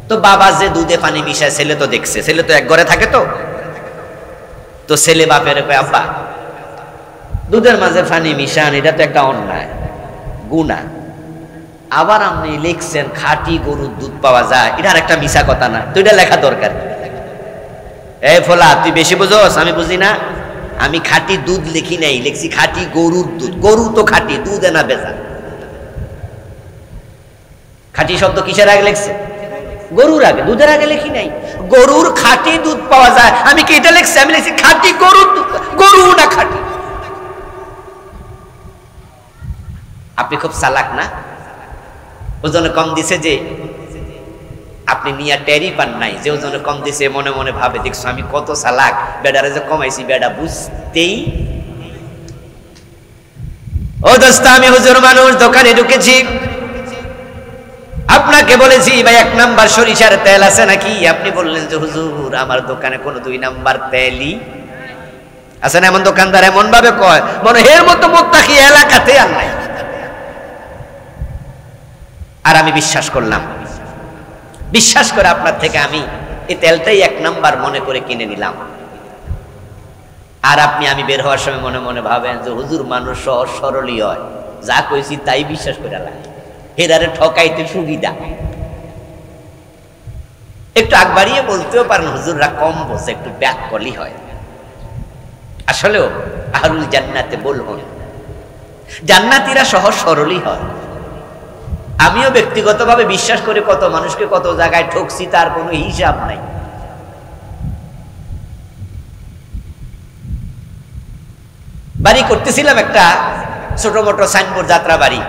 তো বাবা যে দুধে পানি মিশায় ছেলে তো দেখছে, ছেলে তো এক ঘরে থাকে। তো ছেলে বাপের কয়, আব্বা দুধের মাঝে পানি মিশান, এটা তো একটা অন্যায়, গুনাহ। আবার আপনি লিখছেন খাঁটি গরুর দুধ পাওয়া যায়, এটা আর একটা মিশা কথা না? তো এটা লেখা দরকার। এই ফোলা তুই বেশি বুঝোস, আমি বুঝি না। আমি খাঁটি দুধ লিখি নাই, লিখছি খাঁটি গরুর দুধ। গরু তো খাঁটি, দুধ না বেজা। খাঁটি শব্দ কিসের আগে লিখছে? গরুর আগে, দুধের আগে লিখি নাই। গরুর খাঁটি দুধ পাওয়া যায়, আমি কি এটা লিখছি? আমি লিখছি খাঁটি গরুর দুধ, গরু না খাঁটি। আপনি খুব চালাক না? ওজনে কম দিছে যে আপনি নিয়ে টেরি পান নাই, যে ওজনে কম দিছে মনে মনে ভাবে দেখছো আমি কত চালাক, বেডারে যে কমাইছি বেডা বুঝতেই। ও দোস্ত, আমি হুজুর মানুষ, দোকানে ঢুকেছি, আপনাকে বলেছি ভাই 1 নাম্বার সরিষার তেল আছে নাকি? আপনি বললেন যে হুজুর আমার দোকানে কোনো 2 নাম্বার তেলই আছে না। এমন দোকানদার এমন ভাবে কয় মনে এর মতো মুত্তাকি এলাকাতে আর নাই। আর আমি বিশ্বাস করলাম, বিশ্বাস করে আপনার থেকে আমি এই তেলটাই 1 নাম্বার মনে করে কিনে নিলাম। আর আমি বের হওয়ার সময় মনে মনে ভাবেন যে হুজুর মানুষ সহজ সরলই হয়, যা কইছি তাই বিশ্বাস করে লাগে, হেরারে ঠকাইতে সুবিধা। একটু আগ বাড়িয়ে বলতেও পারেন হুজুররা কম বোঝে, একটু ব্যাক করলেই হয়। আসলেও আহলুল জান্নাতে বলুন, জান্নাতীরা সহজ সরলই হয়। আমিও ব্যক্তিগতভাবে বিশ্বাস করি কত মানুষকে কত জায়গায় ঠকছি, তার কোনো হিসাব নাই। বাড়ি করতেছিলাম একটা ছোট মোটো সাইনবোর্ড, যাত্রা বাড়ি,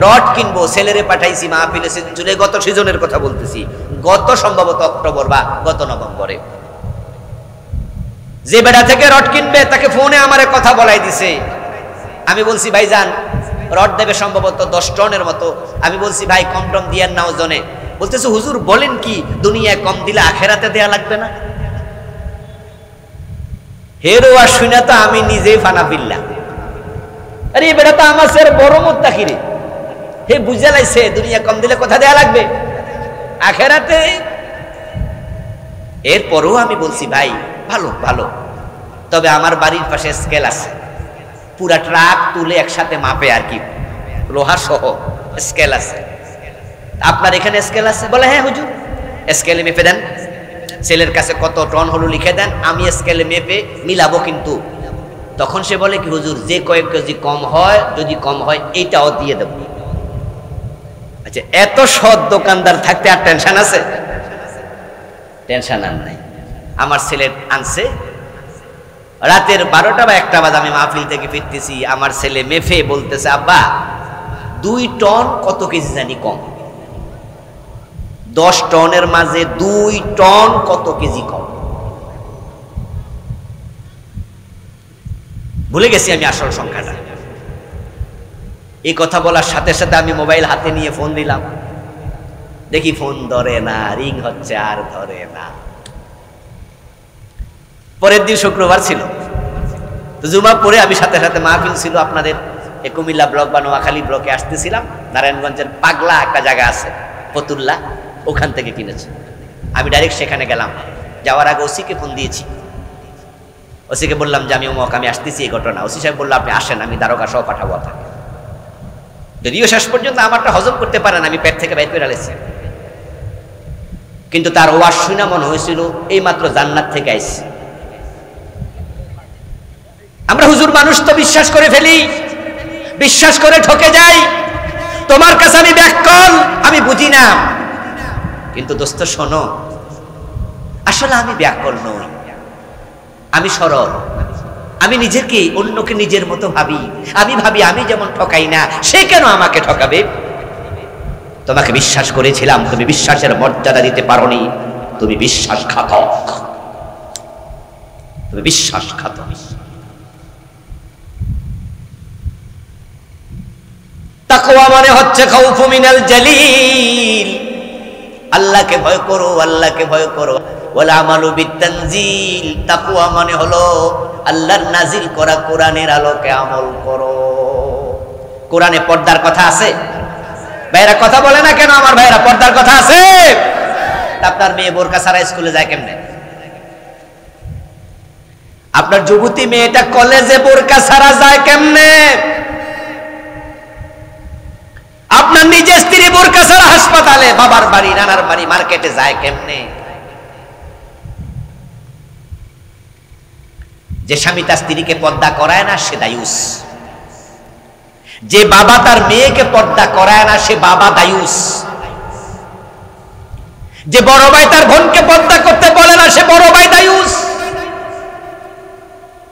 রড কিনবো, ছেলেরে পাঠাইছি মাহফিলে জুড়ে, গত সিজনের কথা বলতেছি, গত সম্ভবত অক্টোবর বা গত নভেম্বরে। যে বেড়া থেকে রড কিনবে তাকে ফোনে আমারে কথা বলাই দিছে। আমি বলছি ভাই যান, রড দেবে সম্ভবত 10 টনের মতো। আমি বলছি ভাই কম টম দিয়েন না ওজনে। বলতেছে হুজুর বলেন কি, দুনিয়ায় কম দিলে আখেরাতে দেয়া লাগবে না? হেরো আর শুনে তো আমি নিজেই ফানা ফিরলাম। আরে বেটা তো আমার স্যার বড় মুত্তাকি রে, হে বুঝে লাইছে দুনিয়া কম দিলে কথা দেয়া লাগবে আখেরাতে। এরপরও আমি বলছি ভাই ভালো ভালো, তবে আমার বাড়ির পাশে স্কেল আছে, পুরা ট্রাক তুলে একসাথে মাপে আর কি, লোহা সহ স্কেল আছে। আপনার এখানে স্কেল আছে? বলে হ্যাঁ হুজুর, স্কেলে মেপে দেন, ছেলের কাছে কত টন হলো লিখে দেন, আমি স্কেলে মেপে মিলাবো। কিন্তু তখন সে বলে কি হুজুর যে কয়েক কেজি কম হয়, যদি কম হয় এইটাও দিয়ে দেব। আচ্ছা, এত সৎ দোকানদার থাকতে আর টেনশন আছে? টেনশন আর নাই। আমার ছেলে আনছে রাতের 12টা বা 1টা বাজে, আমি মাহফিল থেকে ফিরতেছি, আমার ছেলে মেফে বলতেছে আব্বা 2 টন কত কেজি জানি কম, 10 টনের মাঝে 2 টন কত কেজি কম। ভুলে গেছি আমি আসল সংখ্যাটা। এই কথা বলার সাথে সাথে আমি মোবাইল হাতে নিয়ে ফোন দিলাম, দেখি ফোন ধরে না, রিং হচ্ছে আর ধরে না। পরের দিন শুক্রবার ছিল, তো জুমা পরে আমি সাথে সাথে মাহফিল ছিল আপনাদের এই কুমিল্লা ব্লক বা নোয়াখালী ব্লকে আসতেছিলাম। নারায়ণগঞ্জের পাগলা একটা জায়গা আছে ফতুল্লা, ওখান থেকে কিনেছে। আমি ডাইরেক্ট সেখানে গেলাম, যাওয়ার আগে ওসিকে ফোন দিয়েছি, ওসিকে বললাম যে আমি অমুক, আমি আসতেছি এই ঘটনা। ওসি সাহেব বললো আপনি আসেন, আমি দারোগা সহ পাঠাবো আপনাকে। যদিও শেষ পর্যন্ত আমারটা হজম করতে পারেন, আমি পেট থেকে বাইর করে আলেছি, কিন্তু তার ওয়াজ শুনে মনে হয়েছিল এই মাত্র জান্নাত থেকে আইছে। আমরা হুজুর মানুষ তো বিশ্বাস করে ফেলি, বিশ্বাস করে ঠকে যাই। তোমার কাছে আমি ব্যাককল, আমি বুঝি না, কিন্তু দোস্ত শোনো, আসলে আমি ব্যাককল নই, আমি সরল। আমি নিজেকে অন্যকে নিজের মতো ভাবি, আমি ভাবি আমি যেমন ঠকাই না, সে কেন আমাকে ঠকাবে? তোমাকে বিশ্বাস করেছিলাম, তুমি বিশ্বাসের মর্যাদা দিতে পারোনি, তুমি বিশ্বাসঘাতক, তুমি বিশ্বাসঘাতক। তাকওয়া মানে হচ্ছে খাউফু মিনাল জালিল, আল্লাহকে ভয় করো, আল্লাহকে ভয় করো। ওয়াল আমালু বিতানজিল, তাকওয়া মানে হলো আল্লাহর নাজিল করা কোরআনের আলোকে আমল করো। কোরআনে পর্দার কথা আছে? ভাইরা কথা বলে না কেন আমার ভাইরা? পর্দার কথা আছে? আপনার মেয়ে বোরকা ছাড়া স্কুলে যায় কেমনে? আপনার যুবতী মেয়েটা কলেজে বোরকা ছাড়া যায় কেমনে? আপনার নিজের স্ত্রী বোরকা ছাড়া হাসপাতালে, বাবার বাড়ি, নানার বাড়ি, মার্কেটে যায় কেমনে? যে স্বামী তার স্ত্রীকে পর্দা করায় না সে দায়ুস, যে বাবা তার মেয়েকে পর্দা করায় না সে বাবা দায়ুস, যে বড় ভাই তার বোনকে পর্দা করতে বলে না সে বড় ভাই দায়ুস।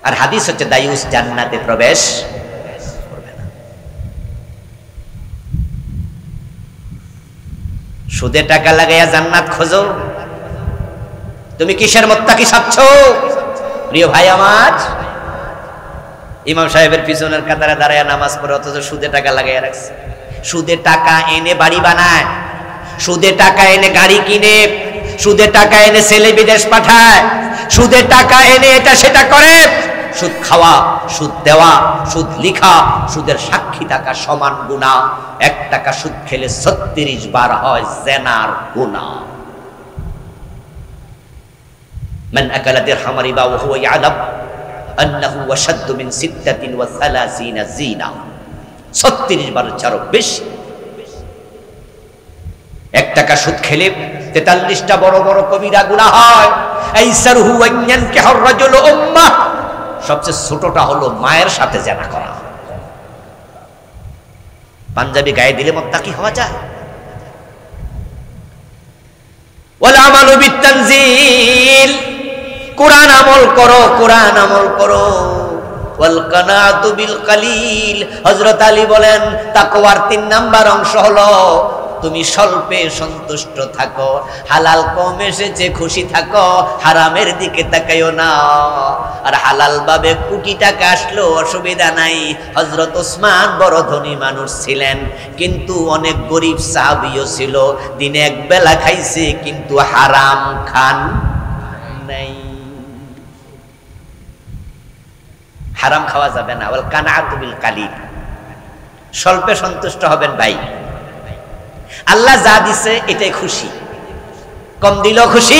আর হাদিস হচ্ছে দায়ুস জান্নাতে প্রবেশ করবে না। সুদে টাকা লাগাইয়া জান্নাত খোঁজো, তুমি কিসের মুত্তাকি সাচ্ছ? প্রিয় ভাই আমার, ইমাম সাহেবের পিছনের কাতারে দাঁড়ায় নামাজ পড়ে, অথচ সুদে টাকা লাগাইয়া রাখছে। সুদে টাকা এনে বাড়ি বানায়, সুদে টাকা এনে গাড়ি কিনে, সুদে টাকা এনে ছেলে বিদেশ পাঠায়, সুদে টাকা এনে এটা সেটা করে। সুদ খাওয়া, সুদ দেওয়া, সুদ লিখা, সুদের সাক্ষী থাকা সমান গুনাহ। 1 টাকা সুদ খেলে 36 বার হয় জিনার গুনাহ। মান আকালা দিরহাম রিবা ওয়া হুয়া ইয়ালাম আন্নাহু ওয়াশাদ্দু মিন 36 জিনা। 36 বার ছাড়ো বেশি। 1 টাকা সুদ খেলে 43টা বড় বড় কবিরা গুনাহ হয়। আইসারহু আন ইয়ানকিহুর রাজুলু উম্মাহ, সবচেয়ে ছোটটা হলো মায়ের সাথে জিনা করা। পাঞ্জাবি গায়ে দিলে মুত্তাকি হওয়া যায়? ওয়াল আমালু বিতানজিল, কোরআন আমল করো, কোরআন আমল করো। ওয়াল কানাতু বিল কালিল, হযরত আলী বলেন তাকওয়ার 3 নাম্বার অংশ হলো তুমি স্বল্পে সন্তুষ্ট থাকো, হালাল কম এসেছে খুশি থাকো, হারামের দিকে তাকাইও না। আর হালাল ভাবে কোটি টাকা আসলো অসুবিধা নাই। হযরত ওসমান বড় ধনী মানুষ ছিলেন, কিন্তু অনেক গরিব সাহাবীও ছিল, দিনে 1 বেলা খাইছে কিন্তু হারাম খান নাই। হারাম খাওয়া যাবে না। ওয়াল কানাআতু বিল কালিল, স্বল্পে সন্তুষ্ট হবেন ভাই। আল্লাহ যা দিছে এটাই খুশি, কম দিলেও খুশি,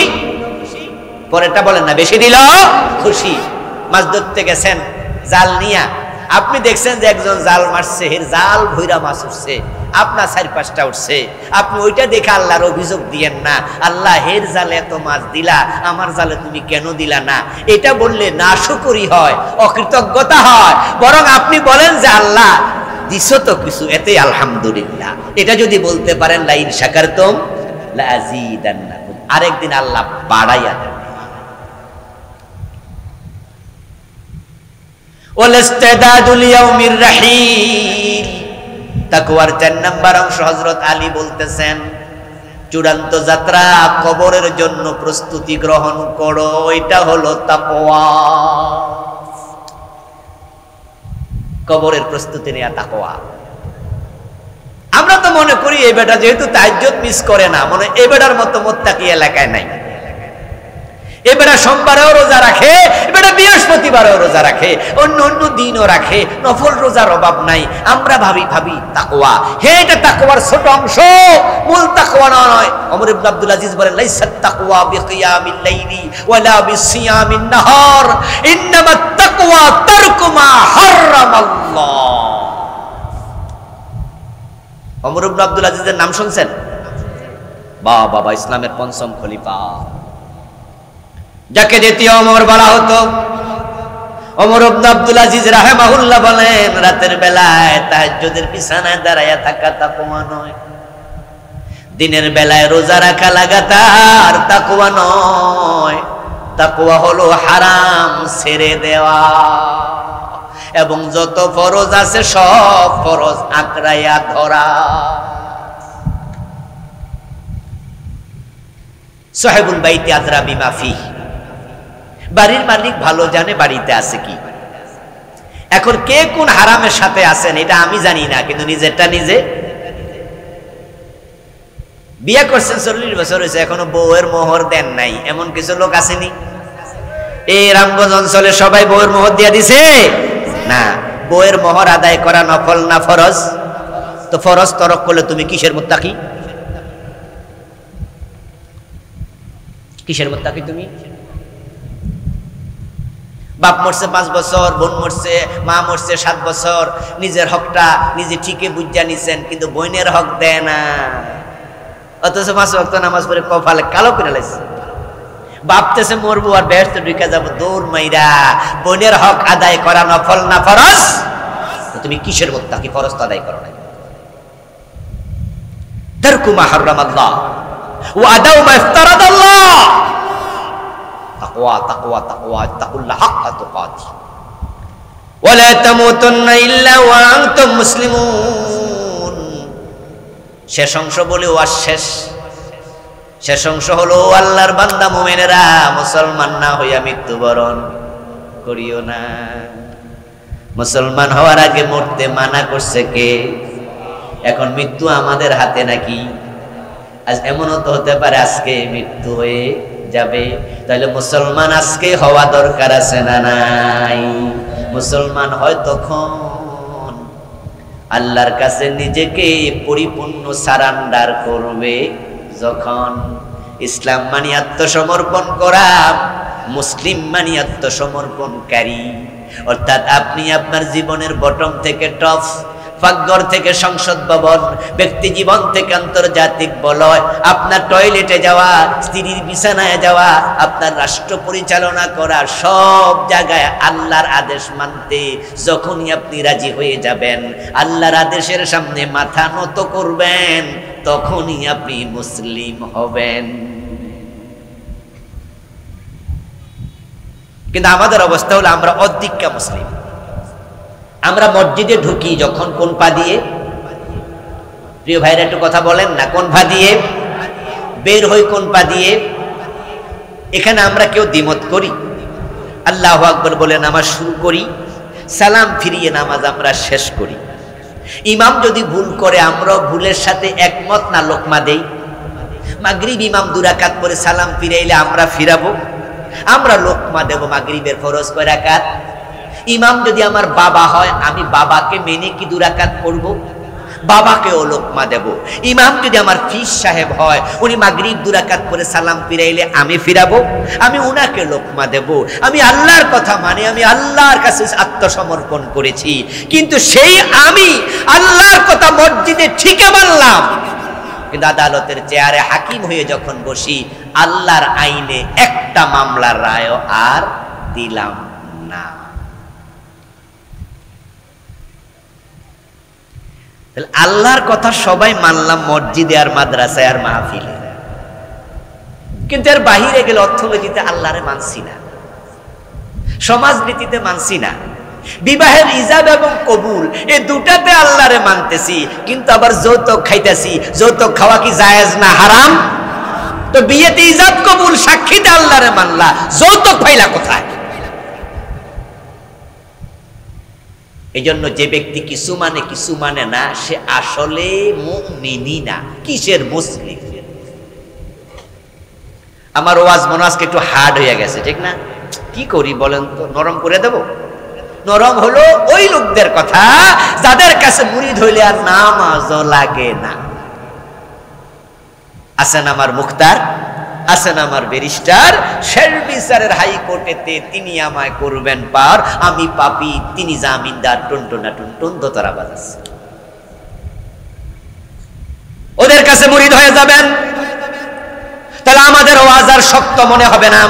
পরেরটা বলেন না বেশি দিলেও খুশি। মাছ ধরতে গেছেন জাল নিয়া, আপনি দেখছেন যে একজন জাল মারছে, এর জাল ভৈরা মাছ উঠছে, আপনার 4-5টা উঠছে, আপনি ওইটা দেখে আল্লাহর অভিযোগ দিয়েন না, আল্লাহ হের জালে এত মাছ দিলা, আমার জালে তুমি কেন দিলা না। এটা বললে নাশুকরি হয়, অকৃতজ্ঞতা হয়। বরং আপনি বলেন যে আল্লাহ দিছো তো কিছু, এতেই আলহামদুলিল্লাহ। এটা যদি বলতে পারেন লাইন শাকারতুম লাযীদান্নাকুম, আরেকদিন আল্লাহ বাড়াইয়া দেন। ওয়ালাস্তিদাদুল ইয়াউমির রাহিল, তাকওয়ার 4 নাম্বার অংশ হযরত আলী বলতেছেন, চূড়ান্ত যাত্রা কবরের জন্য প্রস্তুতি গ্রহণ করো, এটা হলো তাকওয়া। কবরের প্রস্তুতি নেয়া তাকওয়া। আমরা তো মনে করি এই বেটা যেহেতু তাহাজ্জুদ মিস করে না, মনে এই বেটার মতো মুত্তাকি এলাকায় নাই, এই বেটা সোমবারেও রোজা রাখে, এই বেটা বৃহস্পতিবারেও রোজা রাখে, অন্য অন্য দিনও রাখে, নফল রোজার অভাব নাই। আমরা ভাবি তাকওয়া, হে এটা তাকওয়ার ছোট অংশ, মূল তাকওয়া নয়। ওমর ইবনে আব্দুল আজিজ বলেন, লাইসাত তাকওয়া বিকিয়ামিল লাইলি ওয়ালা বিসিয়ামিন নাহার, ইন্নামাত তাকওয়া তারকু মা হারামাল্লাহ। ওমর ইবনে আব্দুল আজিজের নাম শুনছেন? বাবা ইসলামের পঞ্চম খলিফা, যাকে দ্বিতীয় ওমর বলা হতো। ওমর ইবনে আব্দুল আজিজ রাহিমাহুল্লাহ বলেন, রাতের বেলায় তাহাজ্জুদের বিছানায় দাঁড়ায়া থাকা তাকওয়া নয়, দিনের বেলায় রোজা রাখা লাগাতার তাকওয়া নয়। তাকওয়া হলো হারাম ছেড়ে দেওয়া, এবং যত ফরজ আছে সব ফরজ আঁকড়াইয়া ধরা। সাহেবুল বাইতি আদরা বিমা ফিহি, বাড়ির মালিক ভালো জানে বাড়িতে আছে কি। এখন কে কোন হারামের সাথে আছেন এটা আমি জানি না, কিন্তু নিজেরটা নিজে। বিয়ে করছেন 40 বছর হয়েছে, এখনো বউয়ের মোহর দেন নাই, এমন কিছু লোক আসেনি? এই রামগঞ্জ অঞ্চলে সবাই বউয়ের মোহর দিয়ে দিছে না। বউয়ের মোহর আদায় করা নফল না ফরজ? তো ফরজ তরক করলে তুমি কিসের মুত্তাকি? কিসের মুত্তাকি তুমি? বাপ মরছে 5 বছর, বোন মরছে, মা মরছে 7 বছর, নিজের হকটা নিজে ঠিকই বুঝা নিছেন, কিন্তু বোনের হক দেয় না। অথচ 5 ওয়াক্ত নামাজ পড়ে কপালে কালো করে লাইছে, ভাবতেছে মরবো আর বেহেশতে ঢুকে যাবো, দৌড় মাইরা। বোনের হক আদায় করা নফল না ফরজ? তুমি কিসের মুত্তাকি? ফরজ তো আদায় করো না। তারকু মা হারামাল্লাহ ওয়া আদাউ মা ইফতারাদাল্লাহ। তাকওয়া তাকওয়া তাকওয়া, তাকুল্লাহ হাক্কা তুকাতি ওয়া লা তামুতুন্না ইল্লা ওয়া আনতুম মুসলিমুন। শেষ অংশ বলে ওয়াজ শেষ। শেষ অংশ হলো, আল্লাহর বান্দা মুমিনেরা, মুসলমান না হইয়া মৃত্যুবরণ করিও না। মুসলমান হওয়ার আগে মরতে মানা করছে কে? এখন মৃত্যু আমাদের হাতে নাকি? আজ এমনও তো হতে পারে আজকে মৃত্যু হয়ে যাবে, তাহলে মুসলমান আজকে হওয়া দরকার আছে না নাই? মুসলমান হয় তখন আল্লাহর কাছে নিজেকে পরিপূর্ণ সারান্ডার করবে যখন। ইসলাম মানি আত্মসমর্পণ করা, মুসলিম মানি আত্মসমর্পণকারী। অর্থাৎ আপনি আপনার জীবনের বটম থেকে টপ, পাকঘর থেকে সংসদ ভবন, ব্যক্তি জীবন থেকে আন্তর্জাতিক বলয়, আপনার টয়লেটে যাওয়া, স্ত্রীর বিছানায় যাওয়া, আপনার রাষ্ট্র পরিচালনা করা, সব জায়গায় আল্লাহর আদেশ মানতে যখনই আপনি রাজি হয়ে যাবেন, আল্লাহর আদেশের সামনে মাথা নত করবেন, তখনই আপনি মুসলিম হবেন। কিন্তু আমাদের অবস্থা হলো আমরা অধিকা মুসলিম। আমরা মসজিদে ঢুকি যখন কোন পা দিয়ে? প্রিয় ভাইরা একটু কথা বলেন না, কোন পা দিয়ে বের হই? কোন পা দিয়ে? এখানে আমরা কেউ দ্বিমত করি? আল্লাহু আকবার বলে নামাজ শুরু করি, সালাম ফিরিয়ে নামাজ আমরা শেষ করি। ইমাম যদি ভুল করে আমরাও ভুলের সাথে একমত না লোকমা দেই? মাগরিব ইমাম 2 রাকাত পরে সালাম ফিরাইলে আমরা ফিরাবো, আমরা লোকমা দেব। মাগরিবের ফরজ কয় রাকাত? ইমাম যদি আমার বাবা হয়, আমি বাবাকে মেনে কি 2 রাকাত পড়ব? বাবাকেও লোকমা দেব। ইমাম যদি আমার ফিস সাহেব হয়, উনি মাগরিব 2 রাকাত করে সালাম ফিরাইলে আমি ফিরাবো, আমি উনাকে লোকমা দেব। আমি আল্লাহর কথা মানে, আমি আল্লাহর কাছে আত্মসমর্পণ করেছি। কিন্তু সেই আমি আল্লাহর কথা মসজিদে ঠিকই মানলাম, কিন্তু আদালতের চেয়ারে হাকিম হয়ে যখন বসি, আল্লাহর আইনে একটা মামলার রায়ও আর দিলাম না। আল্লাহর কথা সবাই মানলাম মসজিদে আর মাদ্রাসায় আর মাহফিলে, কিন্তু এর বাহিরে গেলে অর্থনীতিতে আল্লাহরে মানছি না, সমাজনীতিতে মানছি না, বিবাহের ইজাব এবং কবুল এই দুটাতে আল্লাহরে মানতেছি, কিন্তু আবার যৌতুক খাইতেছি। যৌতুক খাওয়া কি জায়েজ না হারাম? তো বিয়েতে ইজাব কবুল সাক্ষীতে আল্লাহরে মানলা, যৌতুক পাইলা কোথায়? এই জন্য যে ব্যক্তি কিছু মানে কিছু মানে না, সে আসলে মুমিনই না। কিসের মুসলিম? আমার ওয়াজ মনে আজকে একটু হার্ড হয়ে গেছে, ঠিক না? কি করি বলেন তো, নরম করে দেব? নরম হলো ওই লোকদের কথা যাদের কাছে মুরিদ হইলে আর নামাজও লাগে না। আছেন আমার মুখতার, আছেন আমার ব্যারিস্টার, শের বিচারের হাইকোর্টেতে তিনি আমায় করবেন পার, আমি পাপী, তিনি জামিনদার, টুনটুনা টুনটুন দোতারা বাজাচ্ছে। ওদের কাছে মুরিদ হয়ে যাবেন, তাহলে আমাদের ওয়াজ আর শক্ত মনে হবে না।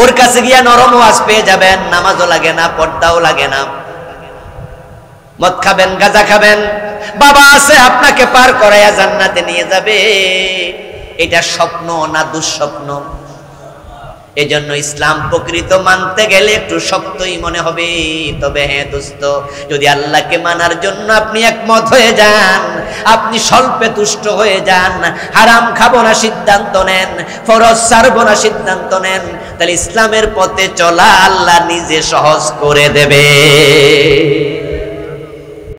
ওর কাছে গিয়া নরম ওয়াজ পেয়ে যাবেন, নামাজও লাগে না, পর্দাও লাগে না। মদ খাবেন, গাঁজা খাবেন, বাবা আছে আপনাকে পার করাইয়া জান্নাতে নিয়ে যাবে। এটা স্বপ্ন না দুঃস্বপ্ন? এজন্য ইসলাম প্রকৃত মানতে গেলে একটু শক্তই মনে হবে। তবে হ্যাঁ দোস্ত, যদি আল্লাহকে মানার জন্য আপনি একমত হয়ে যান, আপনি স্বল্পে তুষ্ট হয়ে যান, হারাম খাবো না সিদ্ধান্ত নেন, ফরজ ছাড়বো না সিদ্ধান্ত নেন, তাহলে ইসলামের পথে চলা আল্লাহ নিজে সহজ করে দেবে।